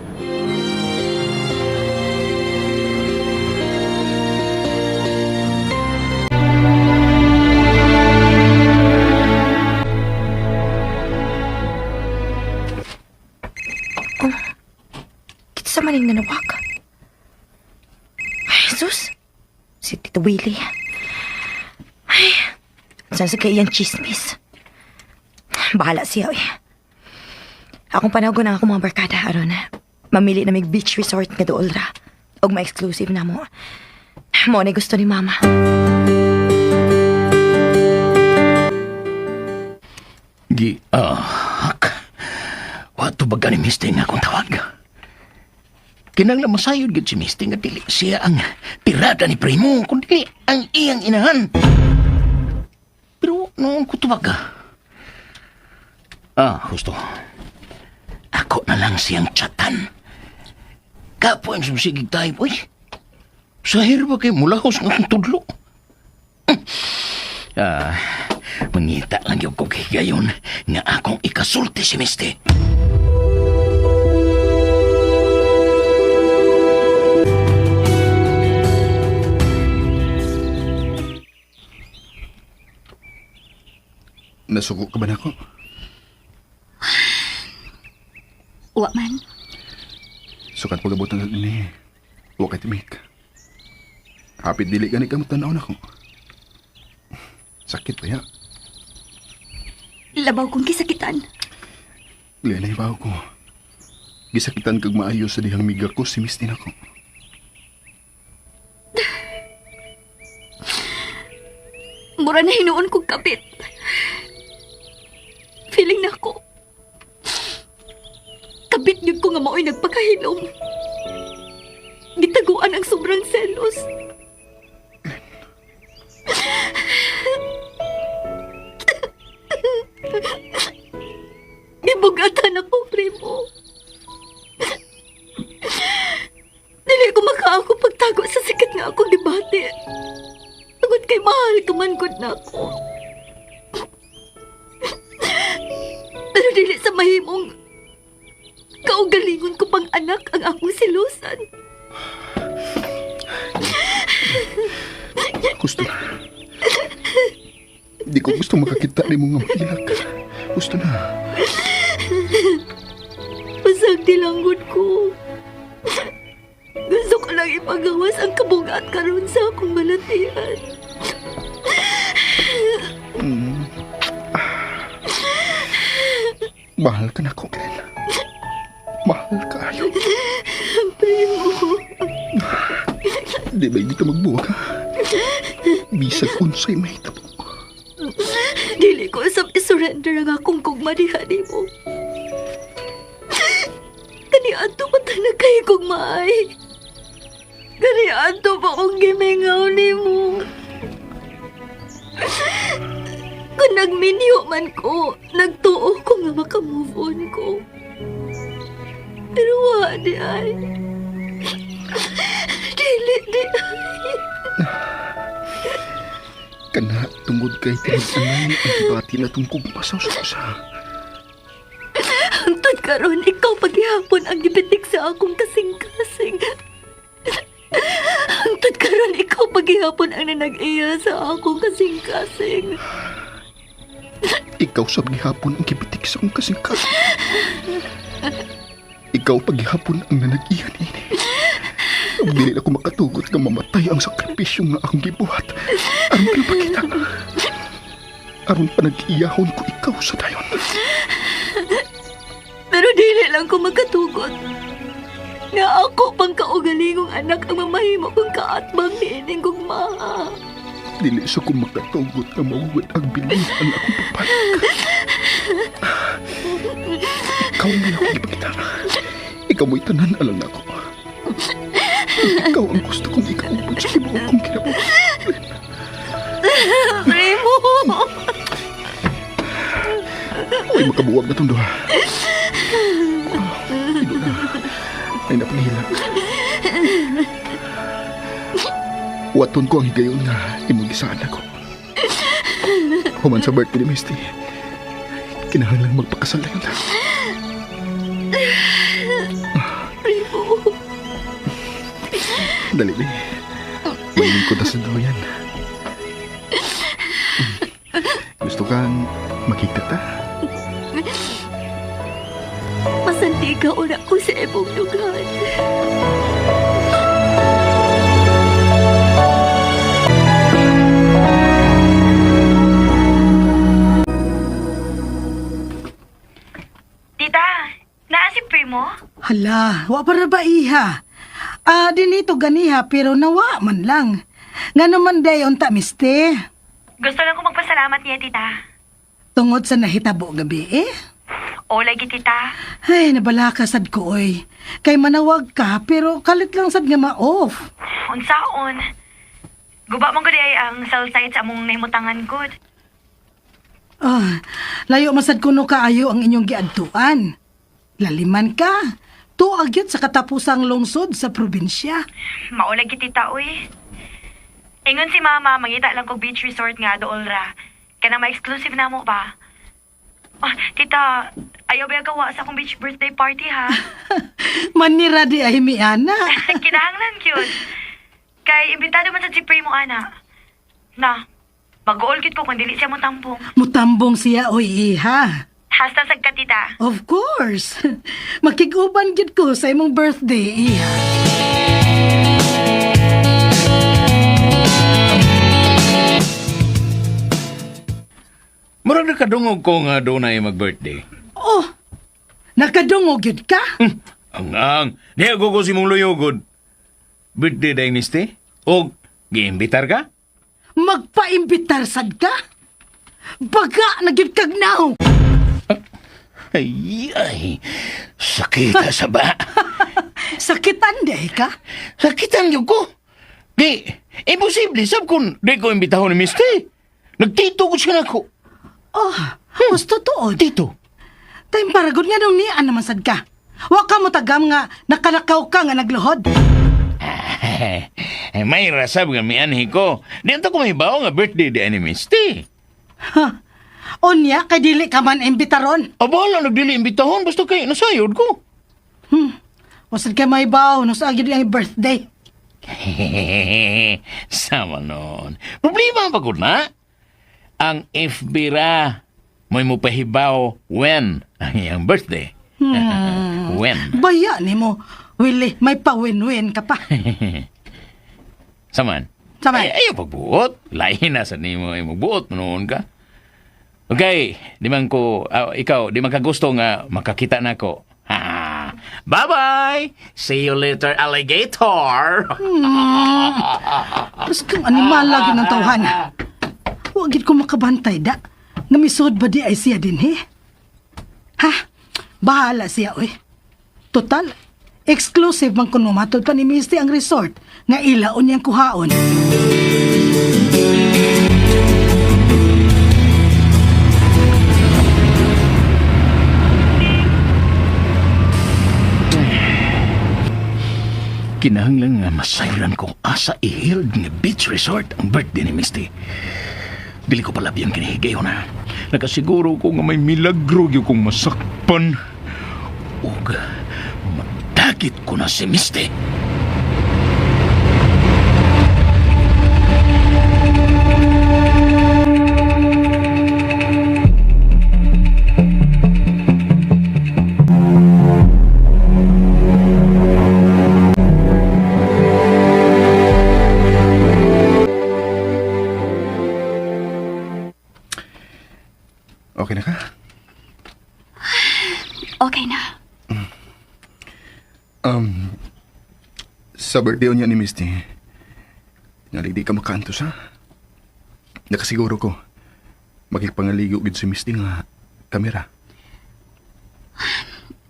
maning nanawag? Ay, sus. Si Tito Willie. Ay, saan sa kaiyan chismis? Bahala siya, eh. Akong panagon ang akong mga barkada, aron. Mamili na may beach resort nga dool ra. Og ma-exclusive na mo. Mo na gusto ni Mama. Wato ba ni Misty nga akong tawag? Kinanglan masayod gid si Misty nga dili siya ang tirada ni Primo, kundi ang iyang inahan. Pero noong ko tawag ka. Gusto. Ako na lang siyang chatan. Kapo ang susigig tayo, boy. Sahir ba kayo mulahos ng akong tudlo? Mangita lang yung kukigayon nga akong ikasulti si Misty. Nasuko ka ba na ako? Wa man. Sukat pagabutan na ni. Huwag kay timik. Hapit dili ka ni kamot na ako. Sakit ba ya? Labaw kong kisakitan. Lenay ba ako? Gisakitan kag maayo sa dihang miga ko si Misty na ko. Mura na hinuon kong kapit. Feeling na ako. Kabit yun ko nga mao'y nagpakahilom. Gitaguan ang sobrang selos. Ibugatan ako, Primo. Dili ko makaako pagtago sa sakit nga akong debate. Tungod kay mahal kamangkod na ako. Pero dili sa mahimong kaugalingon ko pang anak ang akong silusan. Gusto na. Di ko gusto makakita ni mo nga mailag. Gusto na. Pasag tilanggod ko. Gusto ko lang ipagawas ang kabugat karon sa akong balatian. Mahal ka na ko, Glenn. Mahal ka ayo. Primo. Di ba hindi ka magbuwag, ha? Bisag unsay may tabo. Dili ko usap isurrender ang akong kugmadihan mo. Kaniadto pa tanag kay kugmaay. Kaniadto pa kong gimingaw ni mo. Kung nagminyo man ko, nagtuo ko nga makamove on ko. Pero di ay. Dili di ay. Kana tungod kay tinasanay ang dibati na tungkog pasaw-sa. Hantod karon ikaw paghihapon ang gibitik sa akong kasing-kasing. Hantod karon ikaw paghihapon ang nanag-iya sa akong kasing-kasing. Ikaw sa paghihapon ang gibitik sa akong kasing-kasing. Ikaw paghihapon ang nanag-iyan ini. Ang dili ako makatugot nga mamatay ang sakripisyo nga akong gibuhat. Aron pinapakita. Aron pa nag-iyahon ko ikaw sa dayon. Pero dili lang ko magkatugot. Nga ako pang kaugalingong anak ang mamahimo kong kaatbang niining kong maha. Dili sa kong makatugot nga mawawad ang bilin ang akong papalag. Ikaw mo lang akong ipakita. Ikaw mo'y tanan alang na ako. Ikaw ang gusto kong ikaupod sa ibuo kong kinabuhi. Primo! Ay, makabuwag na itong duha. Ido na. Ay, napanghilang. Waton ko ang higayon na imugisaan ako. Human sa birthday ni Misty. Kinahanglan magpakasal na yun. Dali, Bi. Mahiling ko na sa daw yan. Gusto kang makita ta? Masandiga una ko sa imong dugan. Tita, naa si Primo? Hala, wa para ba iha? Dinito ganiha pero nawa man lang. Nga naman day unta miste. Gusto lang ko magpasalamat niya, tita. Tungod sa nahitabo gabi eh. O, lagi, tita. Ay, nabala ka sad ko oy. Kay manawag ka pero kalit lang sad nga ma-off. Unsaon? Guba mong gudi ay ang cell site sa among nahimutangan good. Layo masad kuno kaayo ang inyong giadtuan. Laliman ka. Tuag yun sa katapusang lungsod sa probinsya. Maulag tita, uy. Ingon si mama, mangita lang kog beach resort nga dool ra. Kaya ma-exclusive na mo ba? Tita, ayaw ba gawa sa akong beach birthday party, ha? Manira di ay miana. Kinahanglan yun. Kay, imbitado man sa si Primo, ana. Na, mag-uol ko kung dili siya mo tampong. Mutambong siya oy iha. Hasta sa tita. Of course. Makiguban gid ko sa imong birthday iha. Murag nakadungog ko nga doon na mag-birthday. Oh, nakadungog yun ka? Ang, di ako ko si mong luyugod. Birthday day misti? O, giimbitar ka? Magpaimbitar sad ka? Baga na gyud kag now. Ay, sakita sa ba? Sakitan day ka? Sakitan yun ko. Di, imposible sab kung di ko imbitahon ni misti. Nagtito ko siya na ko. Oh, mas totoo. Tito. Time paragod nga nung niyan naman sad ka. Wa ka mo tagam nga nakalakaw ka nga nagluhod. May rasab nga mi anhi ko. Di ko may bao nga birthday di ni misti. Onya, kay dili ka man imbitaron. Abala, nagdili imbitahon. Basta kay nasayod ko. Wasad ka may baw, no sa agad yung birthday. Sama nun. Problema pa ko na. Ang FB ra, may mo pahibaw when ang iyang birthday. When? Baya ni mo, Willie, may pa-win-win ka pa. Saman? Saman? Ayaw pagbuot. Lain na sa nimo ay magbuot. Manoon ka. Okay, di man ko, ikaw, di man ka gusto nga makakita na ko. Bye-bye! See you later, alligator! Tapos kang animal lagi ng tawhan. Huwag ko makabantay da. Namisod ba di ay siya din, he? Ha? Bahala siya, oy. Total, exclusive man kuno matod pa ni Misty ang resort nga ilaon niyang kuhaon. Kinahanglan nga masayran ko asa i-held nga beach resort ang birthday ni Misty. Dili ko palabiyang kinihigayon na. Nakasiguro ko nga may milagro yung kong masakpan. Ug magdagit ko na si Misty. Okay na ka? Okay na. Sa birthday niya ni Misty, di ka makantos, ha? Nakasiguro ko, magipangaligo gid si Misty nga kamera.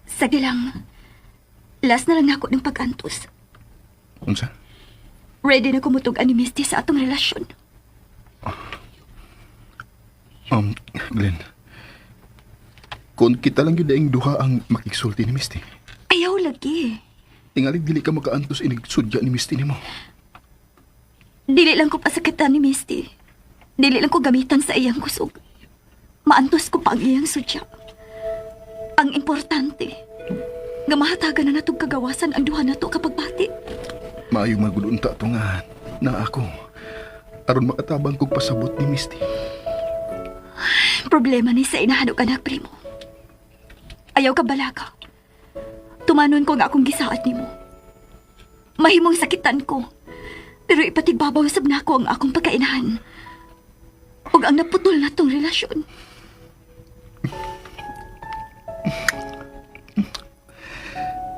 Sige lang. Last na lang ako ng pag-antos. Unsa? Ready na kumutugan ni Misty sa atong relasyon. Glenn, kung kita lang yun daing duha ang makiksulti ni Misty, Ayaw lagi. tingalig dili ka makaantos inigsudya ni Misty ni mo. Dili lang ko pasakitan ni Misty. Dili lang ko gamitan sa iyang kusog. Maantos ko pa ang iyang sudya. Ang importante, nga mahatagan na natong kagawasan ang duha nato kapag bati. Maayong magudunta to nga na ako. Aron makatabang kong pasabot ni Misty. Problema ni sa inahadok anak, Primo. Ayaw ka balaga. tumanon ko nga akong gisaad nimo. Mahimong sakitan ko. Pero ipatigbabaw sab nako ang akong pagkainahan. Ug ang naputol na tong relasyon.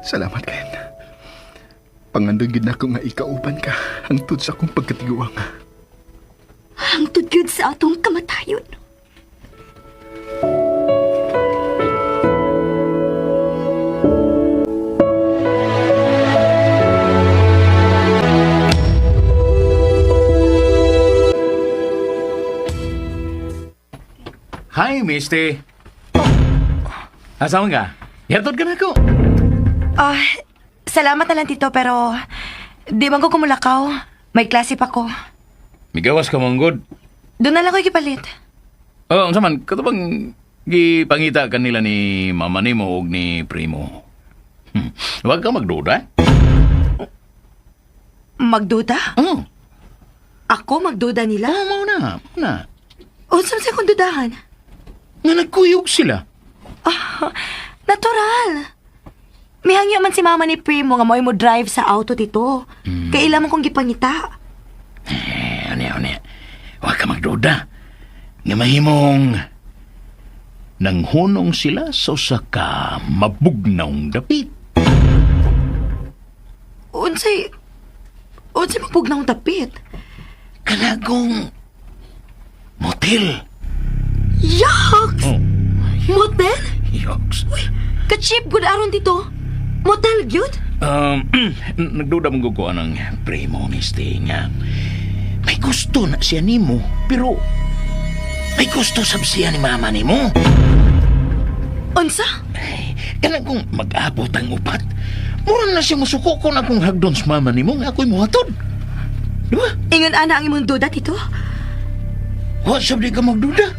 Salamat, Glenn. Pangandun gid nako nga ikauban ka hangtod sa akong pagkatiguang. Hangtod gyud sa atong kamatayon. Hi, Misty. Asama ka? Yatod ka na ko. Salamat na lang, Tito, pero di man ko kumulakaw. May klase pa ko. Migawas ka mong good. Doon na lang ko ikipalit. Oh, saman, katubang gipangita kanila ni mama ni mo o ni primo. Huwag ka magduda. Magduda? Oh. Ako magduda nila? Oh, mauna. Unsa sa akong dudahan? Nga nagkuyog sila. Natural. May hangyo man si mama ni Primo nga mo drive sa auto, Tito. Kailangan kong gipangita. Ano. Huwag ka magduda. Nga mahimong nanghunong sila sa usa ka mabugnawng dapit. Unsay mapugnaw tapit? Kanagong motel. Yucks! Oh. Motel? Yucks. Uy, ka-cheap good aron dito. Motel gyud? Nagduda mong guguan ng primo ni Stay nga. May gusto na siya nimo, pero may gusto sab siya ni mama nimo. Unsa? Kanang kung mag-abot ang upat, mura na siya musuko ko na kung hagdon sa mama nimo nga ako'y muhatod. Diba? Ingon ana ang imong duda, Tito? Wa sabdi ka magduda.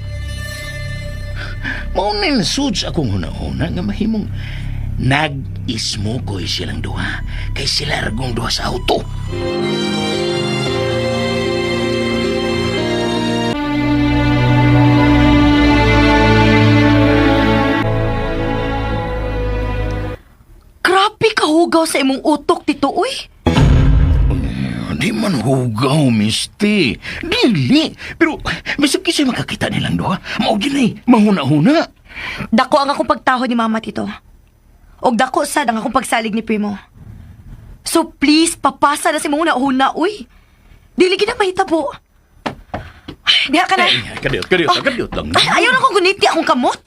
Maunin suds akong hunahuna nga mahimong nag-ismukoy silang duha kay sila ragong duha sa auto. Grabe ka hugaw sa imong utok, Tito, uy. Di man hugaw, Misty. Dili. Pero, bisag kisa'y makakita nilang duha. Maugin ay, mahuna-huna. Dako ang akong pagtaho ni Mama, Tito. Og dako sad ang akong pagsalig ni Primo. So please, papasa na si mong una, uy. Dili gina mahitabo. Diha ka na. Kadiot lang. Ayaw na kong guniti akong kamot.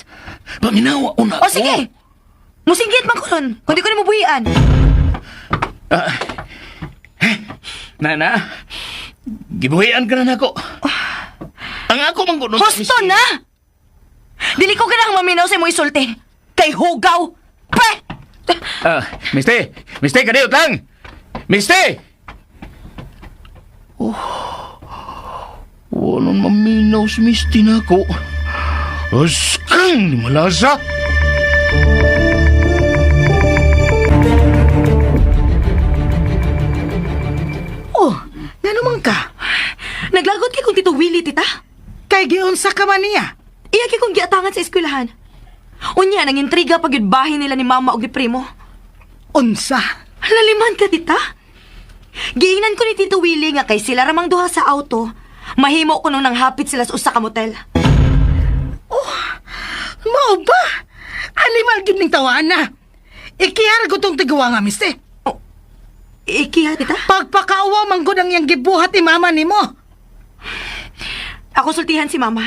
Paminawa, una. O sige. Musinggit man ko nun. Kundi ko na mabuhian. Nana, gibuhian ka na nako. Ang ako manggunon. Husto na! Dili ko ganang maminaw sa imong isulti. Kay hugaw. Pre! Misty, kadiot lang. Misty! Walang maminaw si Misty na ako. Askang malasa. Oh, nga naman ka. Naglagot kay kong Tito Willie, tita. Kay giunsa ka man niya. Iya kay kong giatangan sa eskwelahan. Unya, nang intriga pag bahin nila ni Mama o ni Primo. Unsa? Laliman ka, tita. Giingnan ko ni Tito Willie nga kay sila ramang duha sa auto. Mahimo ko nung nanghapit sila sa usa ka motel. Oh, mao ba? Animal gid ning tawana. Ikiyar ko tong tigawa nga, mister. Ikiha, tita? Pagpakaawa man gud ang iyang gibuhat ni mama nimo. Ako sultihan si Mama.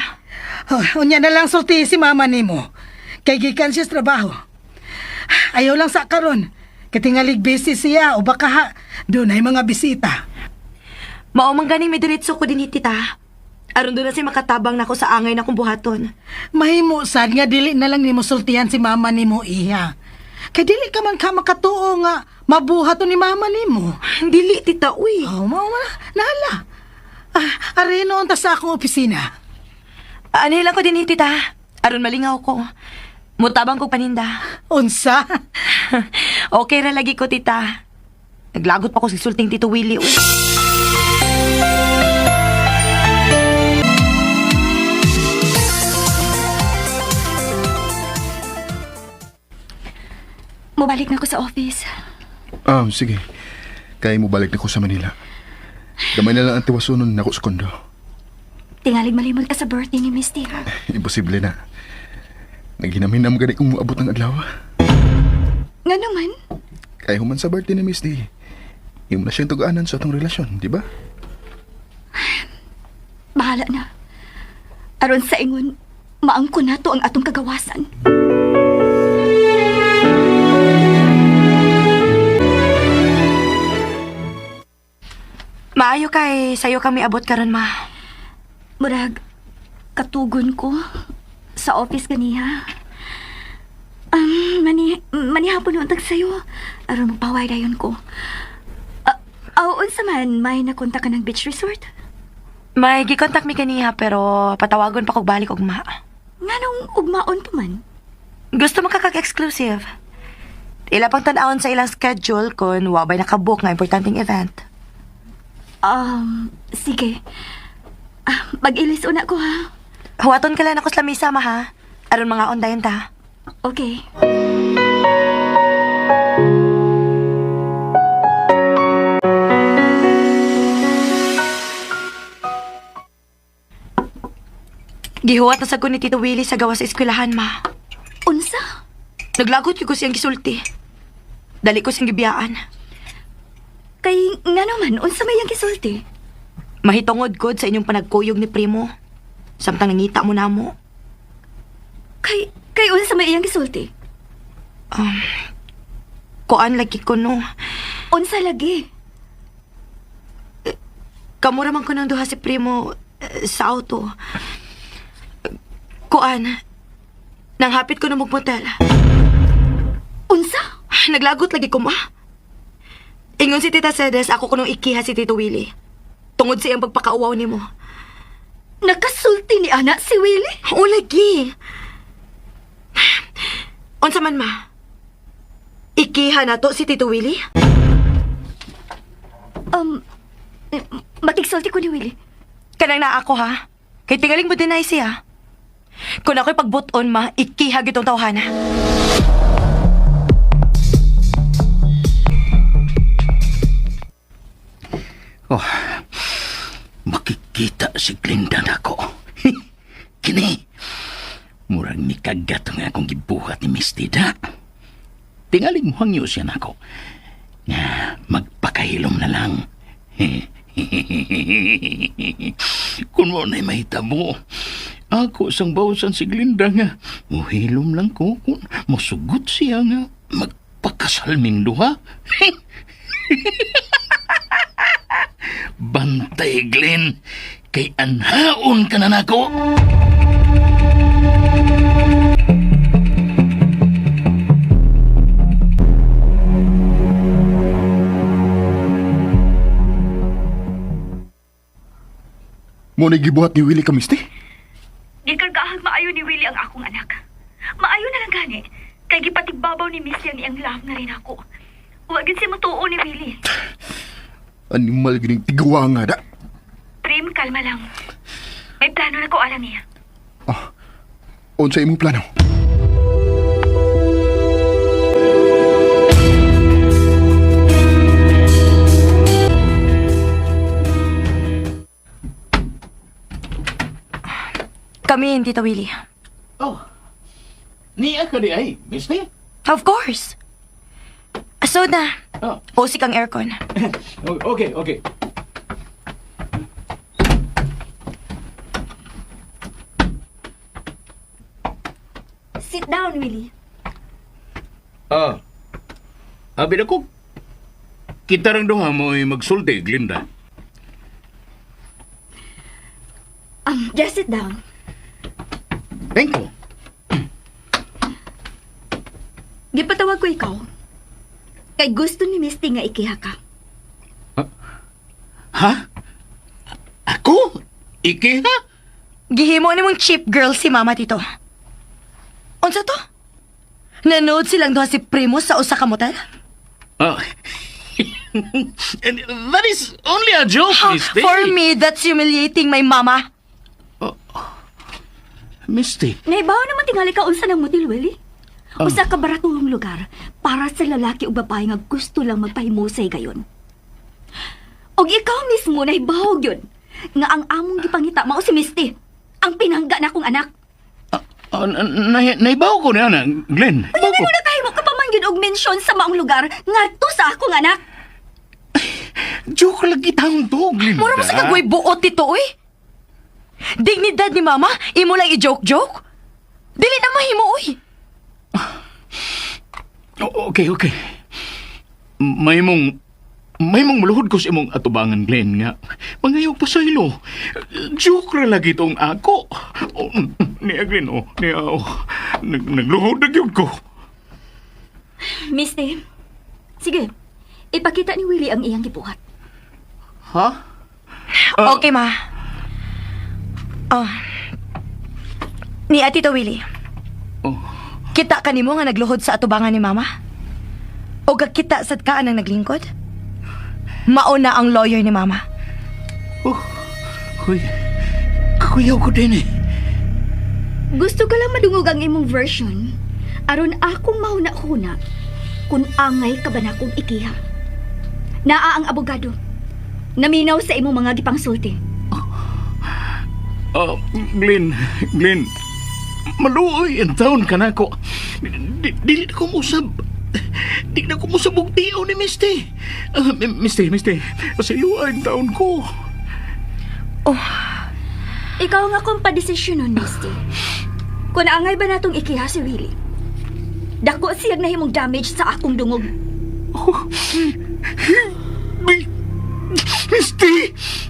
Oh, unya na lang sulti si mama nimo. Kay gikan siya sa trabaho. Ayaw lang sa karon. Katingalig busy siya o baka doon ay mga bisita. Mao man ganing may diretso ko din tita. Aron doon na si makatabang nako sa angay na kong buhaton. Mahimo sad nga dili na lang nimo sultihan si mama nimo iya. Kay dili ka man ka makatuo nga mabuhaton ni mama nimo. Dili tita, uy. Oh, mao man nala. Areno unta sa akong opisina. Anilang ko din tita. Aron malingaw ko. Mutabang ko paninda. Unsa? Okay ra lagi ko, tita. Naglagot pa ko sa sulting Tito Willie, uy. Mubalik na ako sa office. Sige. Kaya mo balik na ko sa Manila. Gamay na lang ang tiwasunon na ko sa kondo. Tingalig malimot ka sa birthday ni Misty. Imposible na. Naghinaminam gani kung muabot ng adlaw. Nga naman? Kaya human sa birthday ni Miss D, yung na siyang tugaanan sa atong relasyon, di ba? Bahala na. Aron sa ingon, maangko na to ang atong kagawasan. Maayo kay sayo kami abot karon ma. Murag, katugon ko sa office ganiha. Manihapon nun tag sayo. Aron magpaway dayon ko. Unsa man, may nakontak ka ng beach resort? May gikontak mi kaniya pero patawagon pa kog balik og ma. Nganong ugmaon pa man? Gusto makakag-exclusive. Ila pang tan-awon sa ilang schedule kung wabay nakabook nga importanteng event. Sige. Mag-ilis una ko ha. Huwaton ka lang ako sa lamisa ma ha. Aron mga ondayon ta. Okay. Gihuwat na sa ni Tito Willie sa gawa sa eskwelahan ma. Unsa? Naglagot ko siyang gisulti. Dali ko siyang gibiyaan. Kay nga naman, unsa may yang kisulti? Mahitungod kod sa inyong panagkuyog ni Primo. Samtang nangita mo na mo. Kay unsa may iyang kisulti? Kuan lagi ko no. Unsa lagi? Kamura man ko nang duha si Primo sa auto. Kuan, nang hapit ko na magmotel. Unsa? Naglagot lagi ko ma. Ingon si Tita Cedes, ako kunong ikiha si Tito Willie. Tungod sa iyang pagpakauwaw ni mo. Nakasulti ni anak si Willie? O lagi. Unsa man ma? Ikiha na to si Tito Willie? Makigsulti ko ni Willie. Kanang na ako ha. Kay tingaling mo din na siya. Kung ako'y pagbuton ma, ikiha gitong tawhana. Makikita si Glenda na ko. Kini. Murang ni kagat nga akong gibuhat ni Miss Tida. Tingaling mo hangyo siya na ko. Nga, magpakahilom na lang. Kung mo na'y mahitabo, ako sang bawsan si Glenda nga. Muhilom lang ko kung masugot siya nga. Magpakasalming duha. Bantay, Glenn. Kay anhaon ka na nako. Mo na gibuhat ni Willie ka, Miss D? Di kargahag maayo ni Willie ang akong anak. Maayo na lang gani. Kay gipatigbabaw ni Miss yang iyang love na rin ako. Huwag si matuo ni Willie. Animal gining tigawa nga da. Prim, kalma lang. May plano na ko alam niya. Unsa imong plano? Kami, Tito Willie. Niya ka di ay, Miss T? Of course. Soda. Usik ang aircon. Okay. Sit down, Willie. Abi na ko. Kita rin doon mo ay magsulti, Glinda. Just sit down. Thank you. Gipatawag ko ikaw. Kay gusto ni Misty nga ikiha ka. Ha? Ako? Ikiha? Gihimo ni mong cheap girl si mama dito. Unsa to? Nanood silang duha si Primo sa usa ka motel? And that is only a joke, Misty. For me, that's humiliating, my mama. Misty. Naibaw naman tingali ka unsa ng motel, Willie. Usa ka baratuhong lugar para sa lalaki o babae nga gusto lang magpahimusay gayon. Og ikaw mismo nahibawog yun nga ang among gipangita mao si Misty, ang pinangga na akong anak. Naibaw ko na, Glenn. Unya nga nung nakahimo ka pa man yun og mensyon sa maong lugar ngadto sa akong anak. Joke lagi taon to, Glenn. Mura mo sa kagway buot dito, uy. Dignidad ni mama, imo lang i-joke-joke. Dili na mahimo, uy. Okay. May mong maluhod ko sa imong atubangan, Glenn, nga. Mangayog pa sa ilo. Joke ra lagi tong ako. Niya, Glenn, nagluhod na yun ko. Misty, sige, ipakita ni Willie ang iyang gibuhat. Ha? Okay, ma. Ni Atito Willie. Kita ka nimo nga nagluhod sa atubangan ni mama? O gagkita sad ka ang naglingkod? Mauna ang lawyer ni mama. Kuyaw ko din eh. Gusto ko lang madungog ang imong version aron akong mahuna-huna kung angay ka ba na akong ikiha. Naa ang abogado. Naminaw sa imong mga gipangsulti. Glenn, maluoy ang taon ka na ko. Dili na ko musab. Di na ko musab og tiyaw ni Misty. Misty, pasiluan ang taon ko. Ikaw nga kung padesisyon nun, Misty. Kung angay ba natong ikiha si Willie, dako siyag nahimong damage sa akong dungog.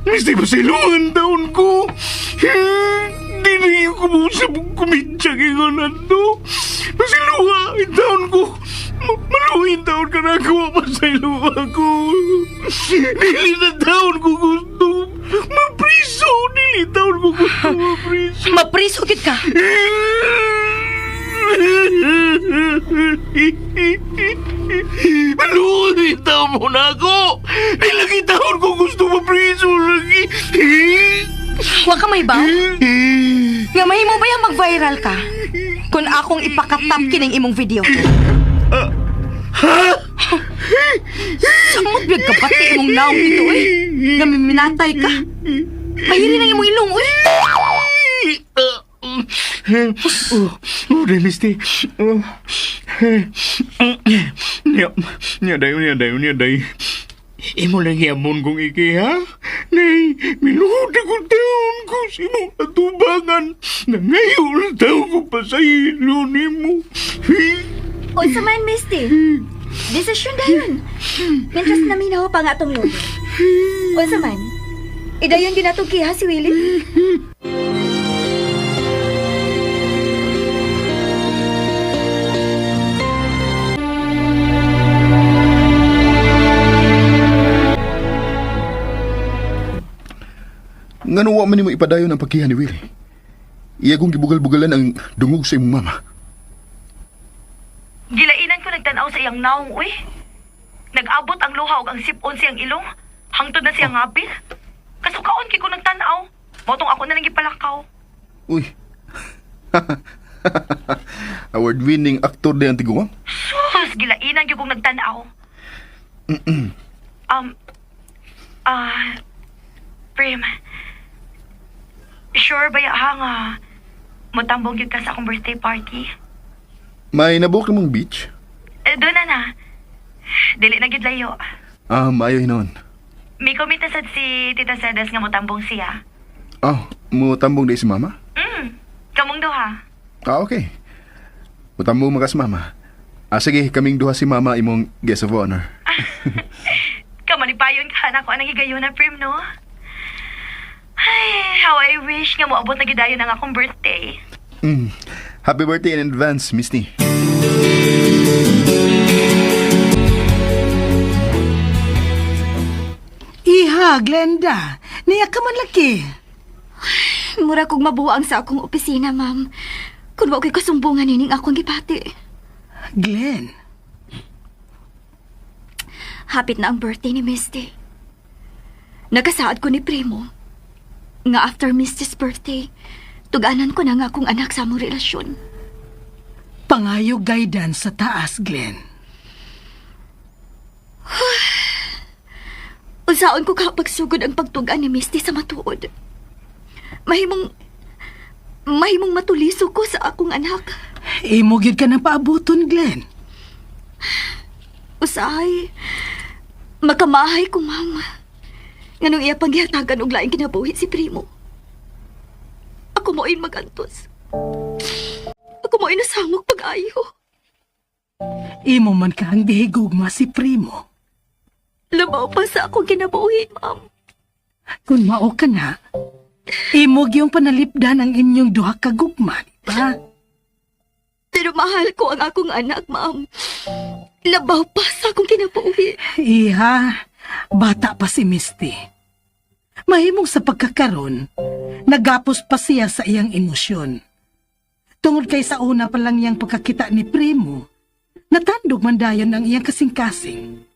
Misty, pasiluan ang taon ko. Di na yung kumusab ang kumitsa ngayon na to. Pasiluan ang taon ko. Maluhin taon ka na ako, pasayluwa ko. Dili na taon ko gusto mapriso. Dili taon ko gusto mapriso. Mapriso kit ka? Maluhin taon mo na ako. Dili taon ko gusto mapriso lagi. Huwag ka may baw? Nga mahimo ba yung mag-viral ka? Kung akong ipakatap kining imong video. Samot biyag ka pati imong naong ito eh. Nga minatay ka. Mahiri na imong ilong eh. Misty. Niya dayo. Imo lang yamon kong iki, ha? Nay, miluhod akong taon ko sa imong atubangan na ngayon taon ko pa sa ilo ni mo. O sa man, Misty. Desisyon dayon. Mientras naminaw pa nga atong lolo. O sa man, idayon ginatong kiha si Willie. Nga nawa man mo ipadayon ang pagkihan ni Willie. Iya kong gibugal-bugalan ang dungog sa imong mama. Gilainan ko nagtanaw sa iyang naong, uy. Nag-abot ang luha ug ang sipon siyang ilong. Hangtod na siyang ngapil. Kasukaon kay ko nagtanaw. Motong ako na lang gipalakaw. Uy. Award-winning actor din ang tiguang. Sus, gilainan gyud kong nagtanaw. Prim. Sure ba ha nga motambong gyud ka sa akong birthday party? May nabook namang beach? Doon na. Dili na gyud layo. Maayo hinon. May komita sad si Tita Sedes nga motambong siya. Mo tambong di si mama? Kamong duha. Okay. Mo tambong makas mama. Sige, kaming duha si mama imong guest of honor. Kamalipayon ka na ko anang higayon na, Prim, no? Ay, how I wish nga moabot na gidayon ang akong birthday. Happy birthday in advance, Misty. Iha, Glenda. Niya ka man laki. Mura kong mabuang sa akong opisina, ma'am. Kung wa ko'y kasumbungan nining akong gipati. Glenn. Hapit na ang birthday ni Misty. Nakasaad ko ni Primo. Nga after Misty's birthday, tuganan ko na nga akong anak sa among relasyon. Pangayo guidance sa taas, Glenn. Usaon ko kapagsugod ang pagtuga ni Misty sa matuod. Mahimong matuliso ko sa akong anak. Imo gyud ka ng paabuton, Glenn. Usahay, makamahay ko, ma'am. Nganong iya paghihatagan og laing kinabuhi si Primo. Ako mo'y magantos. Ako mo'y nasamok pag-ayo. Imo man ka ang dihigugma si Primo. Labaw pa sa akong kinabuhi, ma'am. Kung mao ka na, imo gyung panalipdan ang inyong duha ka gugma, di ba? Pero mahal ko ang akong anak, ma'am. Labaw pa sa akong kinabuhi. Iha, bata pa si Misty. Mahimong sa pagkakaroon, nagapos pa siya sa iyang emosyon. Tungod kay sa una pa lang iyang pagkakita ni Primo, natandog man dayon ang iyang kasing-kasing.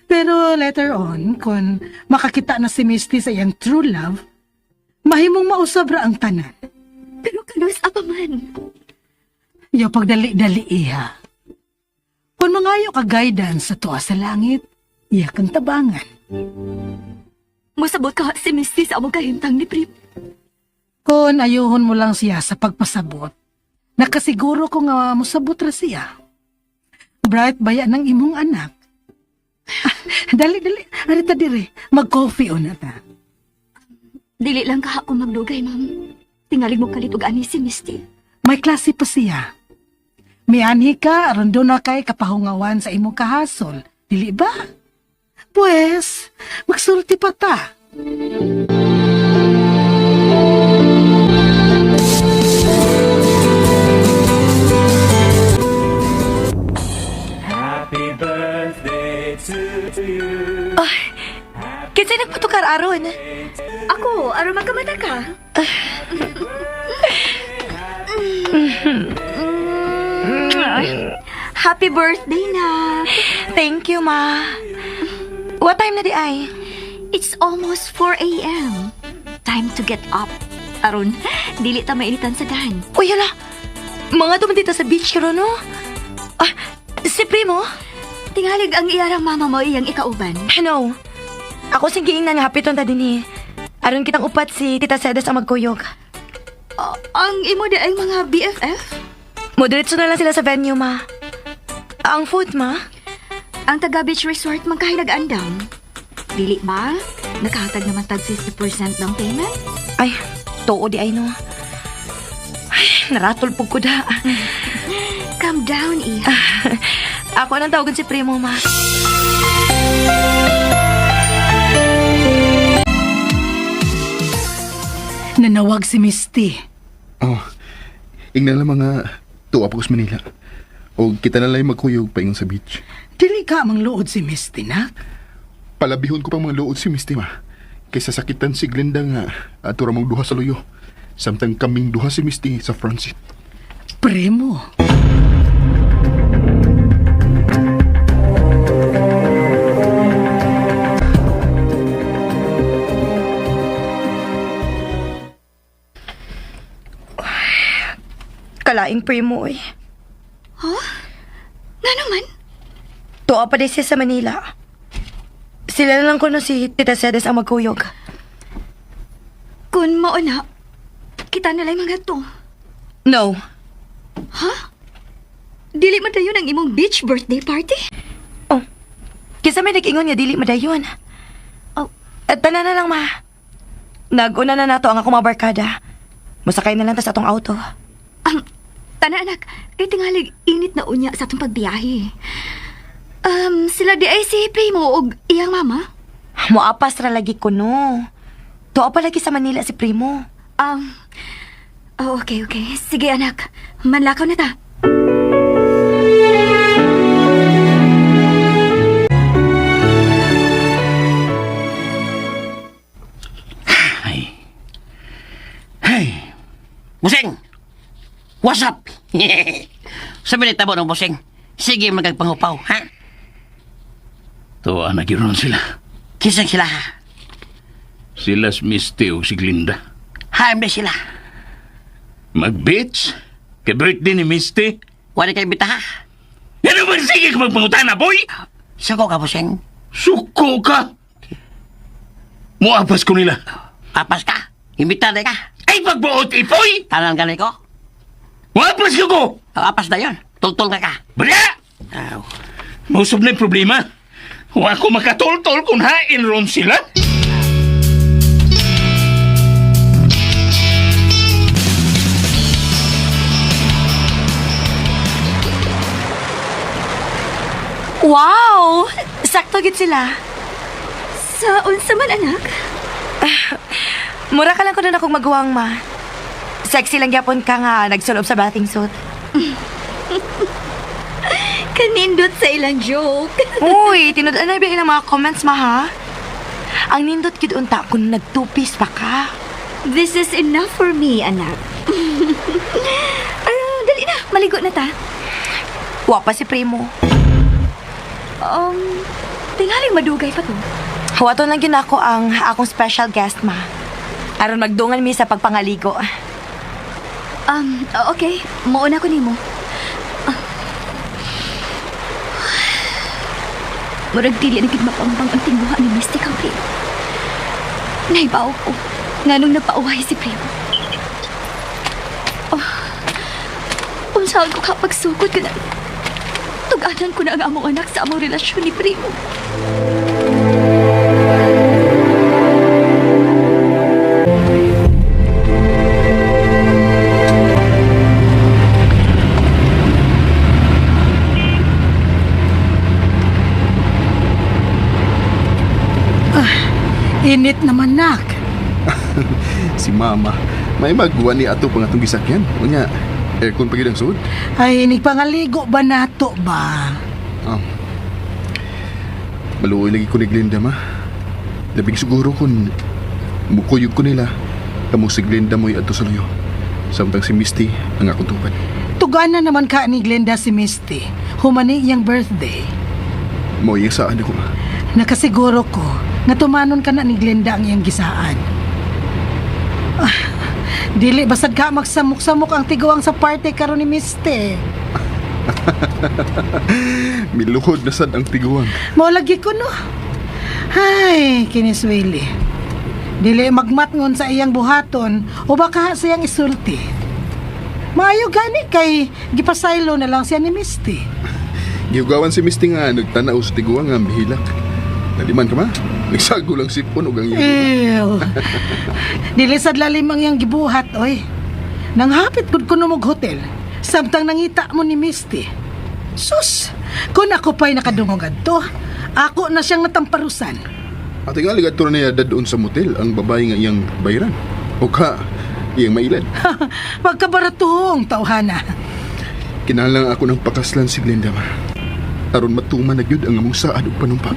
Pero later on, kung makakita na si Misty sa iyang true love, mahimong mausabra ang tanan. Pero kanus apa man. Yaw pagdali-dali iha. Kung mangayo ka guidance sa tuwa sa langit, iya kang tabangan. Musabot ka si Misty sa among kahintang ni Primo. Kung ayuhon mo lang siya sa pagpasabot, nakasiguro ko nga musabot ra siya. Bright baya ng imong anak. Dali. Arita dire. Mag-coffee o na ta. Dili lang ka ako magdugay, ma'am. Tingalig mo kalitog ani si Misty. May klase pa siya. Mianhi ka, aron doon na kay kapahungawan sa imong kahasol. Dili ba? Pues, magsulti pa ta. Kinsay nagpatukar aron? Ako, aron magkamata ka. Happy birthday na. Thank you, ma. What time na di ay? It's almost 4 a.m. Time to get up. Aron, dili ta mainitan sa dahan. Uy, hala. Mga duman dito sa beach, ro, no? Ah, si Primo? Tingalig ang iyarang mama mo iyang ikauban. No. Ako sing giingnan nga hapiton ta din aron kitang upat si Tita Sedes ang magkuyog. Ang imo di ay mga BFF? Moderatso na lang sila sa venue, ma. Ang food, ma? Ang taga-beach resort magkahinag-andam. Dili ba? Nakahatag naman tag 50% ng payment? Ay, too di ay no. Ay, naratol po ko da. Calm down, Iha. Ako nang tawagan si Primo, ma. Nanawag si Misty. Oh, ingnan lang mga tuwa po sa Manila. O kita na lang magkuyog pa sa beach. Dili ka mang luod si Misty, nak. Palabihon ko pang mga luod si Misty, ma. Kaysa sakitan si Glenda nga at mong duha sa luyo. Samtang kaming duha si Misty sa front seat. Primo. Kalaing Primo, eh. Huh? Nga naman? Tuwa pa din siya sa Manila. Sila na lang ko si Tita Sedes ang magkuyog. Kung mauna, kita na lang mga to. No. Ha? Dili madayon ang imong beach birthday party? Oh, kisa may nag-ingon nga dili madayon. Oh. At tanan na lang, ma. Nag-una na nato ang akong mga barkada. Musakay na lang ta sa atong auto. Tana anak, kay tingalig init na unya sa atong pagbiyahe. Sila di ay si Primo o iyang mama? Moapas ra lagi ko, no. Tuwa pa lagi sa Manila si Primo. Okay. Sige anak, manlakaw na ta. Hey, Busing! What's up? Sabi nita mo ng Busing, sige magagpangupaw, ha? Tuwa na giron sila. Kisang sila, ha? Sila si Misty o si Glinda. Haim na sila. Mag-beach? Kay birthday ni Misty. Wala kay bitaha. Ano ba sige ka magpangutana, boy? Sako ka, Buseng. Suko ka! Muapas ko nila. Apas ka. Imbita na ka. Ay, pagbuot, ipoy! Tanan ka na ko. Muapas ko! Apas na yun. Tultol ka ka. Bala! Aw. Mausap na yung problema. Huwag ko makatol-tol kung hain ron sila. Wow! Sakto gid sila. Sa unsa man anak? Mura ka lang ko na akong maguwang, ma. Sexy lang gyapon ka nga nagsulob sa bathing suit. Kanindot sa ilang joke. Uy, tinud-an na bilang mga comments, ma, ha? Ang nindot gid unta kung nag-two-piece pa ka. This is enough for me, anak. Dali na, maligo na ta. Wa pa si Primo. Tingaling madugay pa to. Huwaton lang ginako ang akong special guest, ma. Aron magdungan mi sa pagpangaligo. Okay. Mauna ko nimo. Murag dili na gid mapambang ang tinguha ni Misty kang Primo. Naibaw ko. Nganong nagpauhay si Primo. Unsaon ko kapag sugod ka na. Tuganan ko na ang among anak sa among relasyon ni Primo. Init naman, nak. Si Mama. May magawa ni ato pang atong gisakyan. Unya, aircon pa gyud ang sud. Ay, nagpangaligo ba nato ba? Maluoy lagi ko ni Glenda, ma. Labing siguro kung mukuyog ko nila, kamo si Glenda mo'y ato sa luyo. Samtang si Misty ang akong tupad. Tugana naman ka ni Glenda si Misty. Humani iyang birthday. Mo'y saan ako, ma. Nakasiguro ko nga tumanon ka na ni Glenda ang iyang gisaan. Dili basad ka magsamok-samok ang tiguang sa party karon ni Misty. Miluhod na sad ang tiguang. Mao lagi ko no. Hay, kiniswili. Dili magmatngon sa iyang buhaton o baka sa iyang isulti. Maayo gani kay gipasaylo na lang siya ni Misty. Giugawan si Misty nga nagtanaw sa tiguang nga mihilak. Naliman ka, ma? Nagsago lang sipon o gangyan. Ew. Dili sad lalim ang iyang gibuhat, oy. Nang hapit gud ko numog hotel, samtang nangita mo ni Misty. Sus, kung ako pa'y nakadungog adto, ako na siyang natamparusan. At nga ligat to na niya dadoon sa motel ang babae nga iyang bayaran. O ka, iyang mailad. Pagkabaratong, tauhana. Kinalang ako ng pakaslan si Glenda, ma. Aron matuman na gyud ang among saad ug panumpa.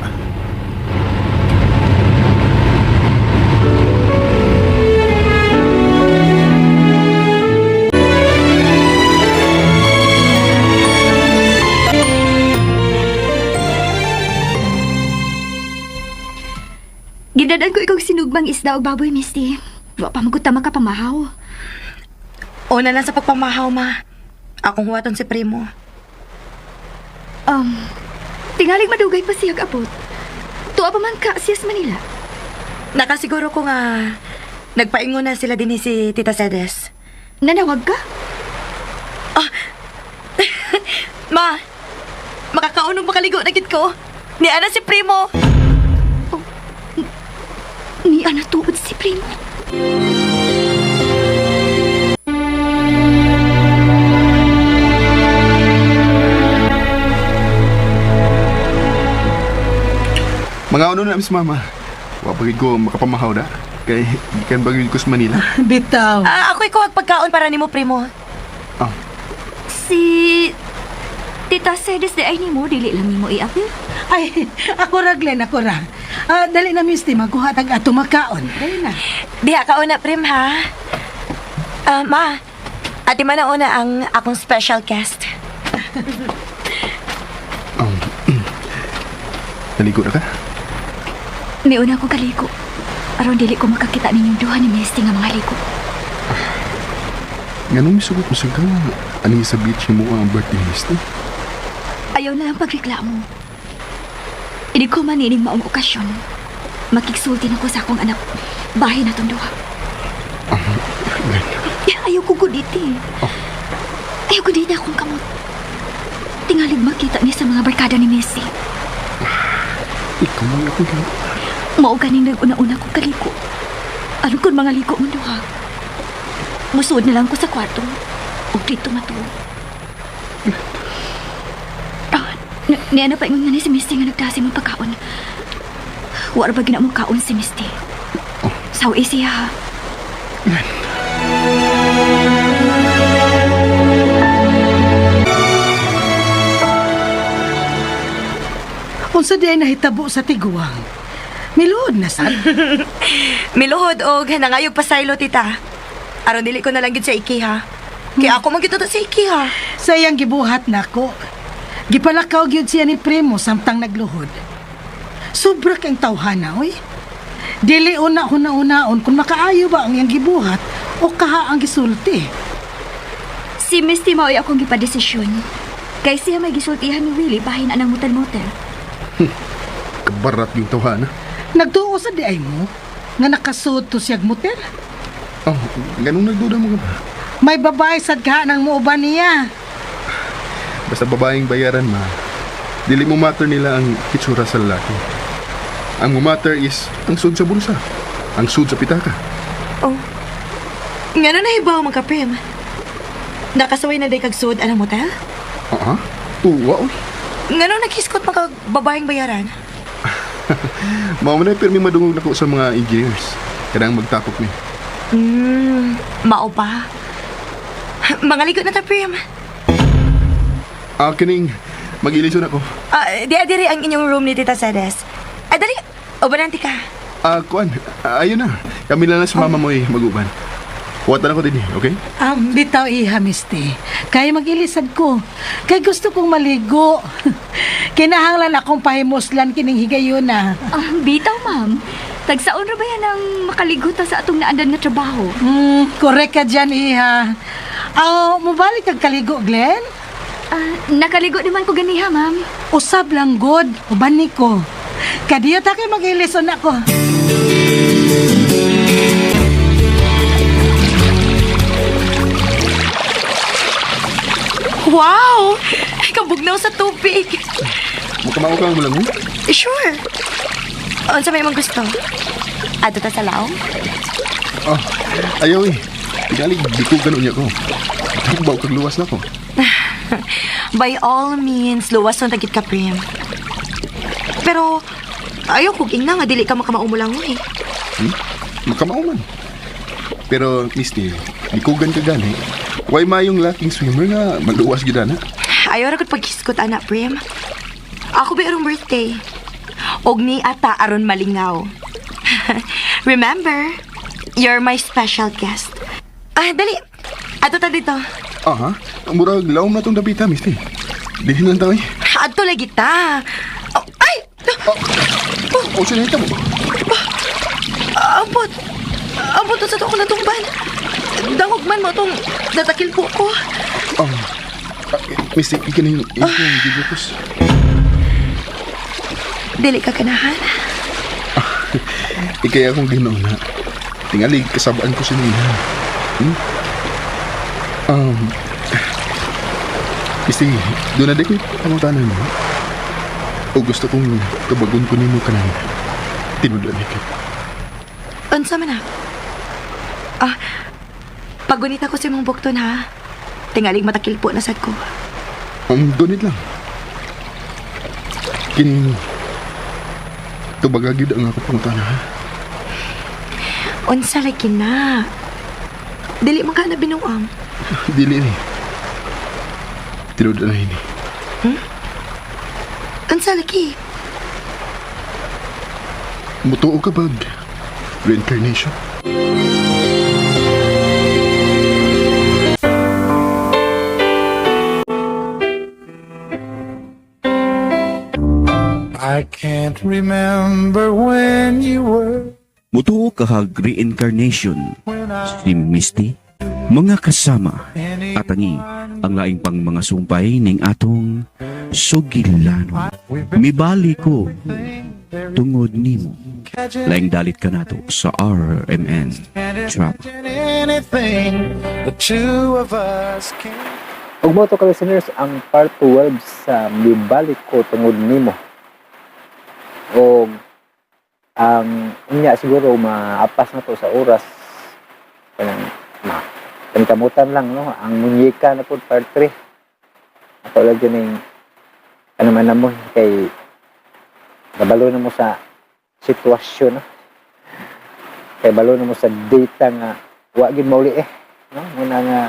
Gidadan ko ikaw sinugbang isda o baboy, Misty. Wa pa maguta makapamahaw. Una lang sa pagpamahaw, ma. Akong huwaton si Primo. Tingaling madugay pa siya kapot. Tuwa pa man ka siya sa Manila. Nakasiguro ko nga nagpaingon na sila din si Tita Sedes. Nanawag ka? Ma, makakaunong makaligo na gid ko. Ni ana si Primo. Ni ana tuod si Primo. Mga ano na, Miss Mama. Wapagid ko makapamahaw na. Kay ikan bagid ko sa Manila. Bitaw. Ako ikaw pagkaon para nimo, Primo. Si Tita Sedes de ay nimo, dili lang nimo i-apil. Ay, ako ra, Glenn, ako ra. Dali na, Misty, magkuha tag ato makaon. Dali na. Diha ka una, Prim, ha? Ma, ati man na una ang akong special guest. Naligo na ka? May una ko kaliko. Aron dili ko makakita ninyong duha ni Misty nga mga liko. Nga nung misugot mo sa ka, Ani sa beach mo ang birthday Misty? Ayaw na lang pagreklamo. Hindi ko manining maong okasyon. Makiksulti na ko sa akong anak. Bahay na tong duha. Ayaw ko guditi. Ayaw ko dito akong kamot. Tingalig makita niya sa mga barkada ni Messi. Ikaw mo ako yun. Mao ganing nag-una-una kong kaliko. Ano kung mga liko mo duha? Musuod na lang ko sa kwarto. O dito matulog. Niya na pa ingon nga ni si Misty nga nagdasi mong pagkaon. Wala ba gina mong kaon si Misty? Saw siya ha. Unsa di ay nahitabo sa tiguang. Miluod na sad. Miluhod og nangayog pasaylo tita. Aron dili ko na lang gid sa iki ha. Kaya ako man gid sa iki ha. Sayang gibuhat nako. Gipalakaw gyud siya ni Primo samtang nagluhod. Sobra kang tawhana oy. Dili una-unaon kung makaayo ba ang iyang gibuhat o kaha ang gisulti. Si Misty mao'y akong gipadesisyon. Kay siya may gisultihan ni Willie bahin anang motel-motel. Kabarat yung tawhana. Nagtuo sa di ay mo nga nakasuot to siyag motel. Oh, ganun nagduda mo ka ba? May babae sad kaha nang muuban niya. Basta babaeng bayaran ma. Dili mo matter nila ang itsura sa lalaki. Ang mo matter is ang sud sa bulsa. Ang sud sa pitaka. Oh. Ngano na hibaw mga kaprim? Nakasaway na day kag sud anang motel? Tuwa oy. Ngano naghiskot mga babaeng bayaran? Mao man ay pirmi madungog nako sa mga engineers. Kadang magtapok mi. Mao pa. Mga ligot na ta, Prim. Kining mag-ilisod ako. Diri ang inyong room ni Tita Cedes. Dali, ubananti ka. Kuan, ayun na. Kami lang si mama mo mag-uban. Huwatan ako din okay? Bitaw iha, Misty. Kaya mag-ilisad ko. Kaya gusto kong maligo. Kinahanglan akong pahimoslan kining higayon na. Bitaw, ma'am. Tagsaon ra ba yan ang makaligot sa atong naandan nga trabaho? Correct ka dyan, iha. Mubalik kag kaligo, Glenn? Nakaligo naman ko ganiha, ma'am. Usab lang, good. Uban ni ko. Kadiyo ta kay mag-ilison ako. Wow! Kabugnaw sa tubig. Makamao ka mo lang mo? Sure. Unsa may mong gusto? Ato ta sa laom? Ayaw Tingali, di ko ganun niya ko. Tagbaw kag luwas na ko. By all means, luwas ng tagit ka, Prim. Pero, ayaw kong ingna nga dili ka makamaumo lang mo Makamao man. Pero, Misty, di ko gan ka gani. Why mayong laking swimmer nga maluwas gid na? Ayaw ra gud paghiskot ana, Prim. Ako ba arong birthday? Og ni ata aron malingaw. Remember, you're my special guest. Dali. Ato ta dito. Murag laom na tong dapita, Misty. Dili lang tayo Ato lagi ta. Ay! Sinahita mo. Ambot. Ambot sa to ko natungban. Dangog man mo tong natakil po ko. Misty, ikin yung gigukos. Dili ka ganahan. Ikay akong ginoon na. Tingali, kasabaan ko si Nina. Misty, doon na di ko pamutanan mo. O gusto kong kabagon ko nimo ka ng tinudan ikit. Unsa man na? Pagunita ko si mong bukton ha. Tingaling matakil po na sad ko. Donit lang. Kining tubagagid ang ako pangutana ha. Unsa lagi na? Dili man ka na binuang. Dili ni. Tinudan na ini. Unsa lagi? Mutuo ka bag. Reincarnation. I can't remember when you were Mutuo kahag reincarnation si Misty Mga kasama at ani ang laing pang mga sumpay ning atong sugilanon. Mibali ko tungod nimo. Laing dalit ka nato sa RMN Trap. Anything the two of us can. Ug mo to ka listeners ang part 12 sa Mibalik ko tungod nimo. O ang unya siguro maapas na to sa oras kanang kamutan lang no ang munyeka na po part 3 ato lang yun yung ano man mo kay nabalo na mo sa sitwasyon no? Kay balo na mo sa data nga wagin mauli no muna nga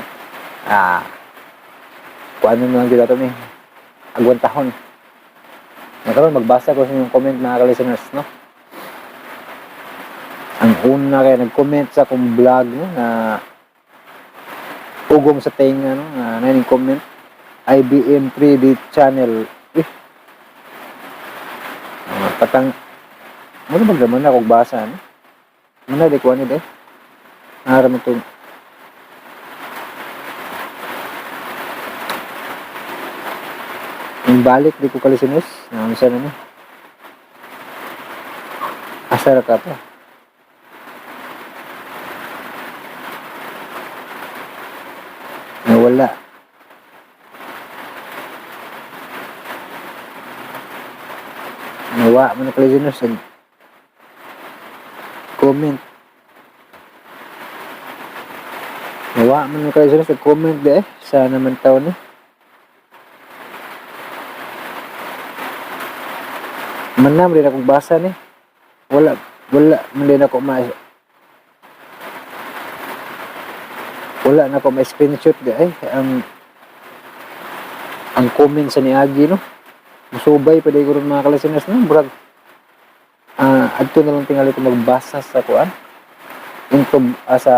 kung ano lang dito ni agwantahon nakaroon magbasa ko sa inyong comment mga ka-listeners no ang una kaya nag-comment sa akong vlog no na ugom sa tenga no na yung comment IBM 3D channel patang mo maglaman na kog basa no muna di ko ani de ara mo to yung balik di ko kalisinos na unsa na ni asar ka pa nawala nawa mo na kalisiners and comment nawa mo na kalisiners and comment de sa naman taon ni manam rin akong basa ni wala man din ako wala na ko ma-screenshot ay ang comment sa niagi no musubay pa day ko ron mga kalasinas no brag adto na lang tingali ko magbasa sa kuan into sa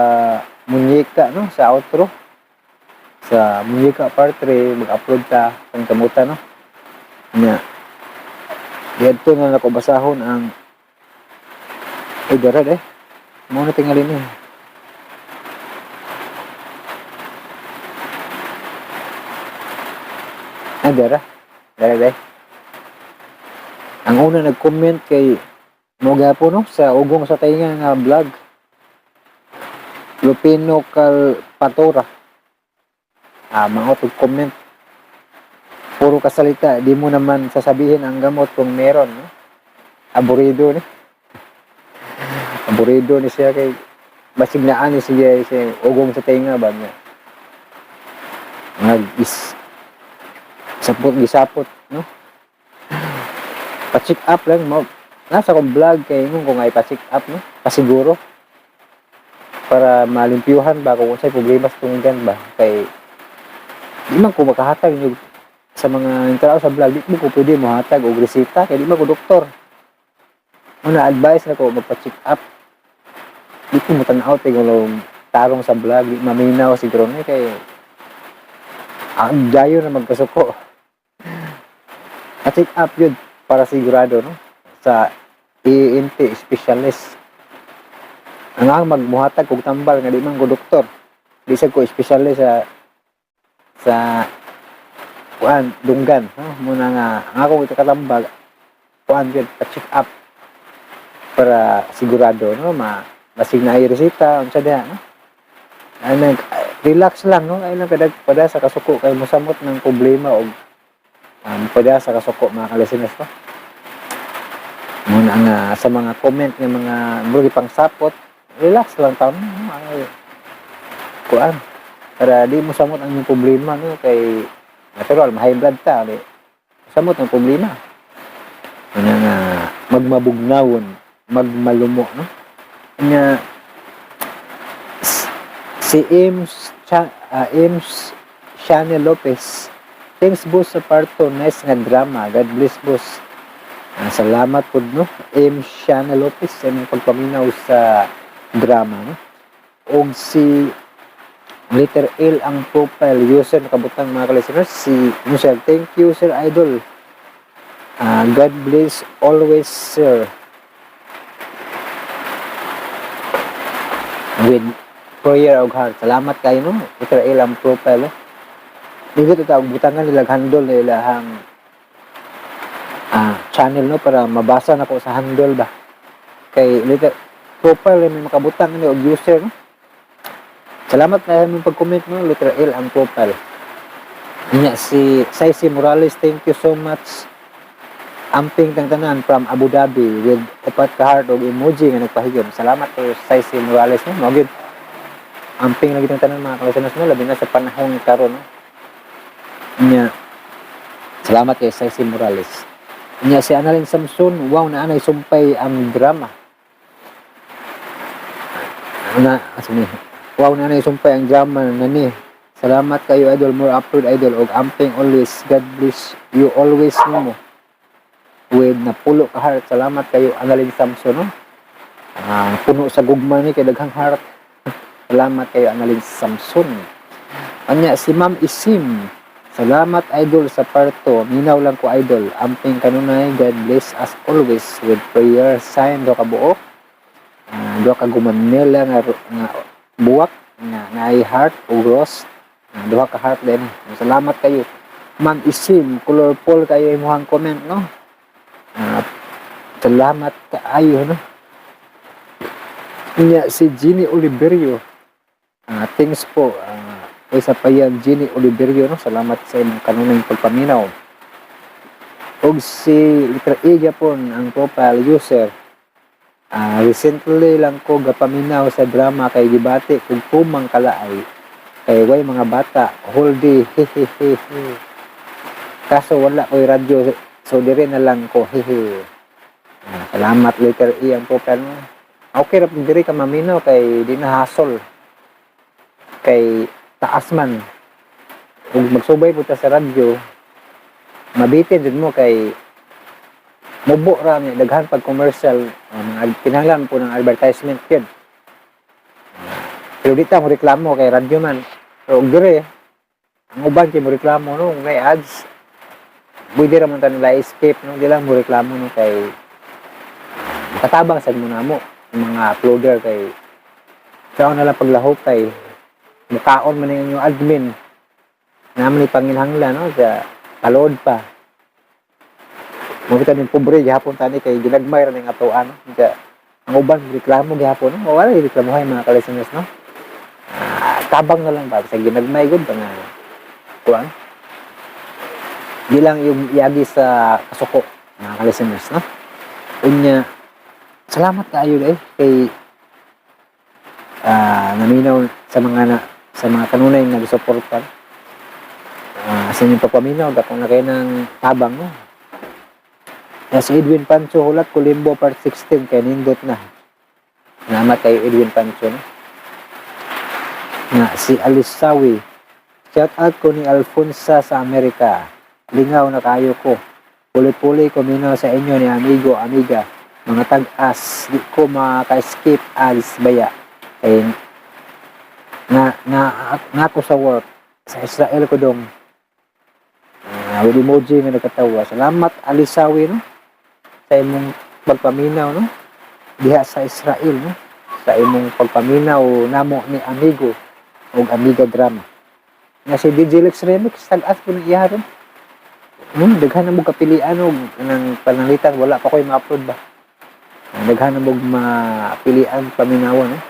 munyeka no sa outro sa munyeka part 3 mag-upload ta ang kamuta no nya dito na ako basahon ang darad mo na tingali ni dara ang una nag-comment kay mo gapo no sa ugong sa tainga nga vlog Lupino Calpatora mga comment puro kasalita di mo naman sasabihin ang gamot kung meron no? Aburido ni siya kay basig na ani siya ugong sa tainga ba niya gisapot no pa-check up lang mo nasa kong vlog kay kung ay pa-check up no pasiguro para malimpyuhan ba kung say problema sa tunggan ba kay di man ko makahatag yung sa mga interaw sa vlog di mo ko pwede mo hatag og resita kay di man ko doktor una advice na ko magpa-check up di ko mo tan-aw kung tarong sa vlog di maminaw siguro ni kay ang dayo na magkasuko check up yun para sigurado no sa ENT specialist ang magmuhatag kog tambal nga di man ko doktor di sad ko specialist sa kuan dunggan no muna nga ang ako ito katambal kuan yun pa check up para sigurado no basig na ay resita unsa diha no ay relax lang no ay lang pada sa kasuko kay mosamot ng problema og pada sa kasuko mga kalisinas no muna nga sa mga comment ng mga murag pang sapot relax lang taon no ay kuan para di mo samot ang iyong problema no kay natural high blood ta di samot ang problema muna nga magmabugnawon magmalumo no nya si Ems Shane Lopez thanks boss sa parto nice nga drama God bless boss salamat po no Ems Shane Lopez sa inyong pagpaminaw sa drama no og si letter L ang profile user nakabutang mga ka-listeners si Michelle thank you sir idol God bless always sir with prayer og heart. Salamat kayo no. Israel ang profile. Dito ito ang butangan nila handle nila ang channel no para mabasa na ko sa handle ba. Kay liter profile may makabutang ni og user no. Salamat na yung pag-comment no, literal ang profile. Nya si Saisi Morales, thank you so much. Amping tang tanan from Abu Dhabi with upat ka heart og emoji nga nagpahigon. Salamat kay Saisi Morales no. Mo gyud. Amping lagi tang tanan mga kalisanos no, labi na sa panahon karon no. Nya salamat kay Saisi Morales. Nya si Annalyn Samson, wow na anay sumpay ang drama. Wow na anay sumpay ang drama na ni. Salamat kayo idol, more upload idol og amping always. God bless you always nimo. With na pulo ka heart. Salamat kayo Annalyn Samson no. Puno sa gugma ni kay daghang heart. Salamat kayo Annalyn Samson. Anya si Ma'am Isim. Salamat idol sa parto. Minaw lang ko idol. Amping kanunay. God bless as always with prayer sign do ka buok. Do ka gumanela nga buwak nga ay heart o rose. Duha ka heart din. Salamat kayo. Ma'am Isim, colorful kayo imuhang comment no. Salamat kaayo no. Nya si Jenny Oliverio. Thanks po. Isa pa yan, Jenny Oliverio, no? Salamat sa imong kanunang pagpaminaw. Og si Litra E Japon, ang profile user. Recently lang ko gapaminaw sa drama kay gibati kung pumang kalaay. Kay way mga bata, whole day, hehehe. Kaso wala ko'y radyo, so dire na lang ko, hehe. Salamat Litra E ang profile mo. Okay, rapin dire ka maminaw kay di na hassle. Kay taas man kung magsubay po ta sa radyo mabitin din mo kay mubo ra niya daghan pag commercial kinahanglan po ng advertisement kid pero dito mo reklamo kay radyo man pero dire ang uban kay mo reklamo no may ads pwede ra man ta nila escape no di lang mo reklamo no kay katabang sad mo na mo mga uploader kay sao na lang paglahok kay mukaon man yung admin naman ni panginhanglan no sa palod pa mo kita din pobre gihapon tani kay ginagmay ra ning atuan no kaya ang uban reklamo gihapon no wala reklamo hay mga kalisteners no tabang na lang ba sa ginagmay gud nga kuan bilang yung iagi sa kasuko mga kalisteners no unya salamat kaayo kay naminaw sa mga kanunay na nagsuportan sa inyong pagpaminaw dako na kayo ng tabang no. Si Edwin Pancho hulat Kulimbo part 16 kay nindot na salamat kayo Edwin Pancho no? Si Alisawi shout out ko ni Alfonsa sa Amerika lingaw na kayo ko puli-puli ko minaw sa inyo ni amigo amiga mga tag-as di ko maka-skip ads baya na ako sa work sa Israel ko dong with emoji nga nagkatawa. Salamat Alisawi no sa imong pagpaminaw no diha sa Israel no sa imong pagpaminaw namo ni amigo ug amiga drama nga si DJ Lex Remix tag-as po ng iya ron daghan na mo kapilian og nang pananglitan wala pa ko'y ma-upload ba daghan na mo mapilian paminawan no.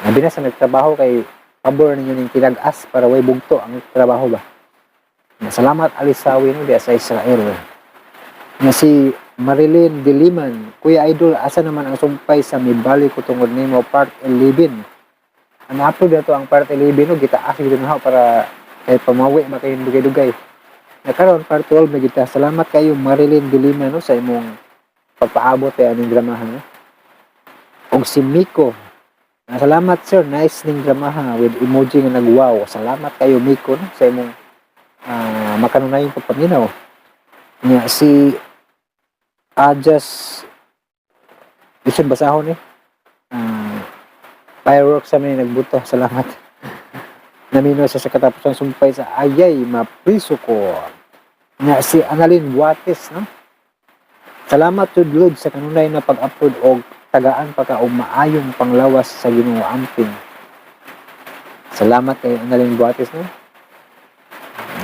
Nabi na sa nagtrabaho kay pabor ninyo ning tinag-as para way bugto ang trabaho ba. Salamat Alisawi no diya sa Israel. Nga si Marilyn Diliman, Kuya Idol, asa naman ang sumpay sa mibali ko tungod nimo part 11. Ang upload na to ang part 11 no gitaas gid na para kay pamawi ba kay dugay-dugay. Nakaroon part 12 na kita. Salamat kayo Marilyn Diliman no sa imong pagpaabot kay aning dramahan no. Og si Miko salamat sir, nice ning dramaha with emoji nga nagwaw. Salamat kayo Miko no, sa imong makanunayong pagpaminaw. Nya si Ajas isun basahon fireworks sa mga nagbuto. Salamat. Namino sa katapos ng sumpay sa ayay mapriso ko. Nya si Annalyn Wates no. Salamat to Lord sa kanunay na pag-upload og tagaan pa ka o maayong panglawas sa Ginoo amping. Salamat kay Analing Buatis, no?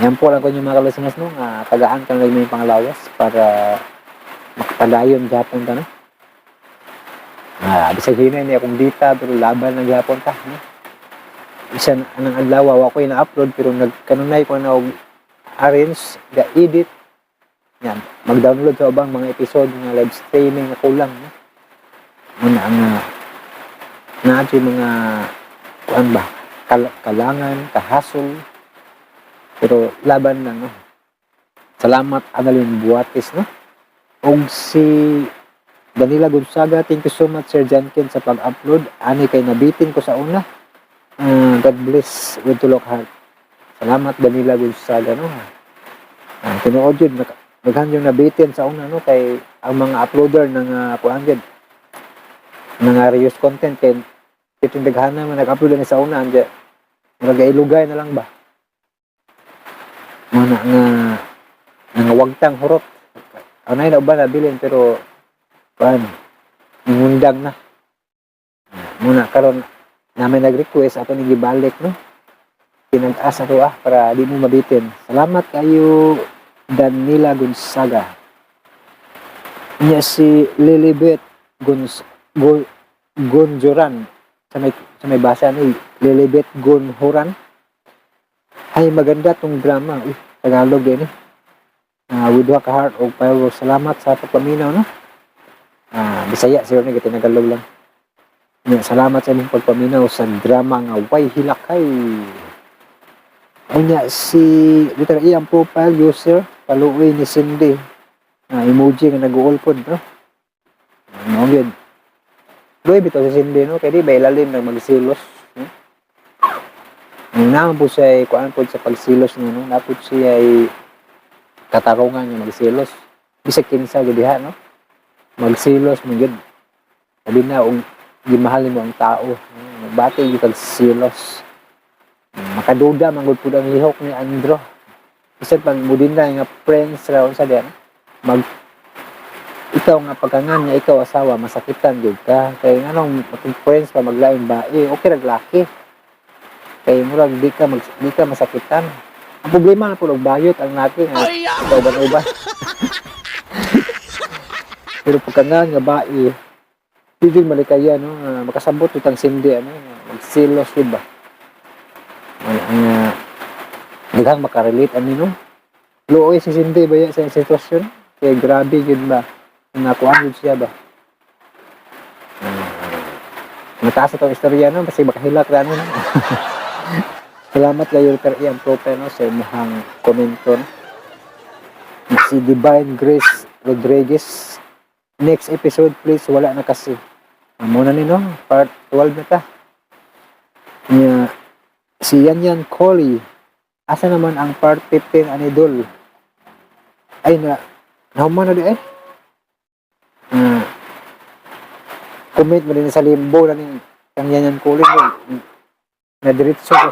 Yan po lang ko yung mga kalasinas, no? Nga tagaan ka lang may panglawas para makapadayon Japon ka, no? Bisag hinay niya akong dita, pero laban ng Japon ka, no? Isa anang adlaw, ako yung na-upload, pero nagkanunay ko na og arrange, ga-edit, yan, mag-download sa ubang mga episode ng live streaming na kulang, no? Muna ang naadyo mga kuan ba kalangan, kahasol, pero laban na, no? Salamat Analin Buatis, no? Og si Danila Gonzaga, thank you so much Sir Jankin sa pag-upload. Ani kay nabitin ko sa una. God bless with Tulok Heart. Salamat Danila Gonzaga, no? Tinuod yun, naghan yung nabitin sa una, no? Kay ang mga uploader ng kuan yun, ng reuse content, kay titindaghana naman nag-upload na sa una, andi nagailugay na lang ba? Mana nga wagtang hurot. Anay na ba nabilin, pero kuan ngundang na. Muna karon namin nag-request ato ni gibalik, no? Pinag-asa to para di mo mabitin. Salamat kayo Danila Gonzaga. Niya si Lilibet Gonjoran sa may basa ni Lilibet Gonhoran. Ay maganda tong drama. Tagalog din eh. With ka heart o pero salamat sa pagpaminaw, no? Bisaya siguro ni Tinagalog lang. Salamat sa inyong pagpaminaw sa drama nga Way Hilakay. Anya si literal ang profile user paluoy ni Cindy. Emoji nga nag-uulpod, no? Ano yun? Luwi bitaw si Cindy, no? Kaya di ba ilalim na magsilos, no? Ang naman po siya ay kuhaan po sa pagsilos niya, no? Napot siya ay katarungan niya magsilos. Bisag kinsa gadiha, no? Magsilos mo gid. Sabi na gimahalin mo ang tao. Magbati yung pagsilos. Makaduda manggod po ang lihok ni Andro. Isang pag mudin na nga friends raw sa diyan. Ikaw nga pagkangan niya, ikaw asawa, masakitan jud ka. Kaya nga nung friends pa maglaing ba, okay raglaki. Kaya murag di ka masakitan. Ang problema na po bayot ang natin nga uban-uban. Pero pagkangan nga ba, hindi malikaya, no? Makasabot itang Cindy, ano? Magsilos yun ba? Daghang makarelate, no? Luoy si Cindy ba sa sitwasyon? Kaya grabe yun ba? Nakuhaan yun siya ba? Mataas itong istorya, no? Kasi makahilak na, no? Salamat kayo pero iyang proper, no? Sa imahang komenton. Si Divine Grace Rodriguez. Next episode, please. Wala na kasi. Muna ni, no? Part 12 na ta. Si Yan Coley. Asa naman ang part 15 anidol? Ay, nahuman na di eh. Comment mo din sa limbo na ni ang Yan Coley. Nadiritso ko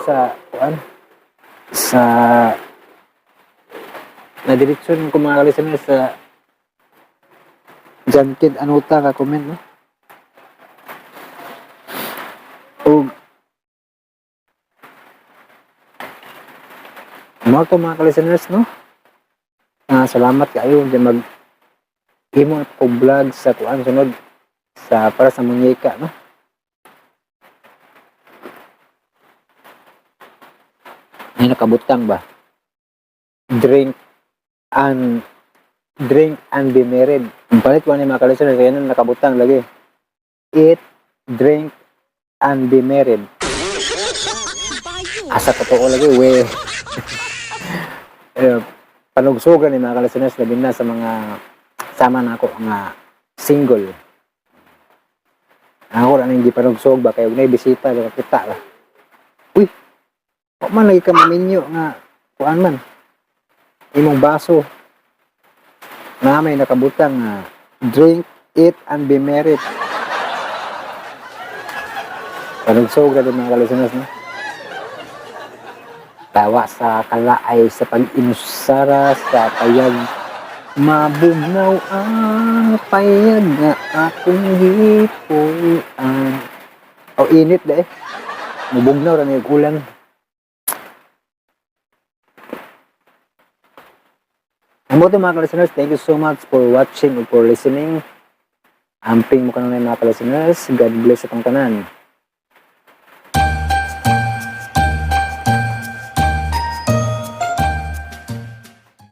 sa nadiritso ng kumakalisan sa Jan Kid Anuta ka comment, no? O mga ka-listeners, no? Salamat kayo dyan mag-imo na po vlog sa kuan sunod sa para sa munyeka, no? Ay nakabutang ba? Drink and be married. Palit mo ni mga ka-listeners, kaya nun nakabutang lagi. Eat, drink, and be married. Asa totoo lagi, we. Panugsugan ni mga ka-listeners, labi na sa mga sama na ako nga single. Ako na hindi panugsog ba, kaya huwag na bisita, kita ba. Uy, huwag man lagi ka maminyo nga, kuan man. Imong baso. Na may nakabutang drink, eat, and be married. Panugsog na din mga ka-listeners, no? Tawa sa kalaay sa pag-inusara sa payag Mabugnaw ang payag nga akong gipuan. Oh, init deh. Mabugnaw ra yung ulan. Ang mga mga listeners, thank you so much for watching or for listening. Amping mo ka na mga listeners. God bless itong tanan.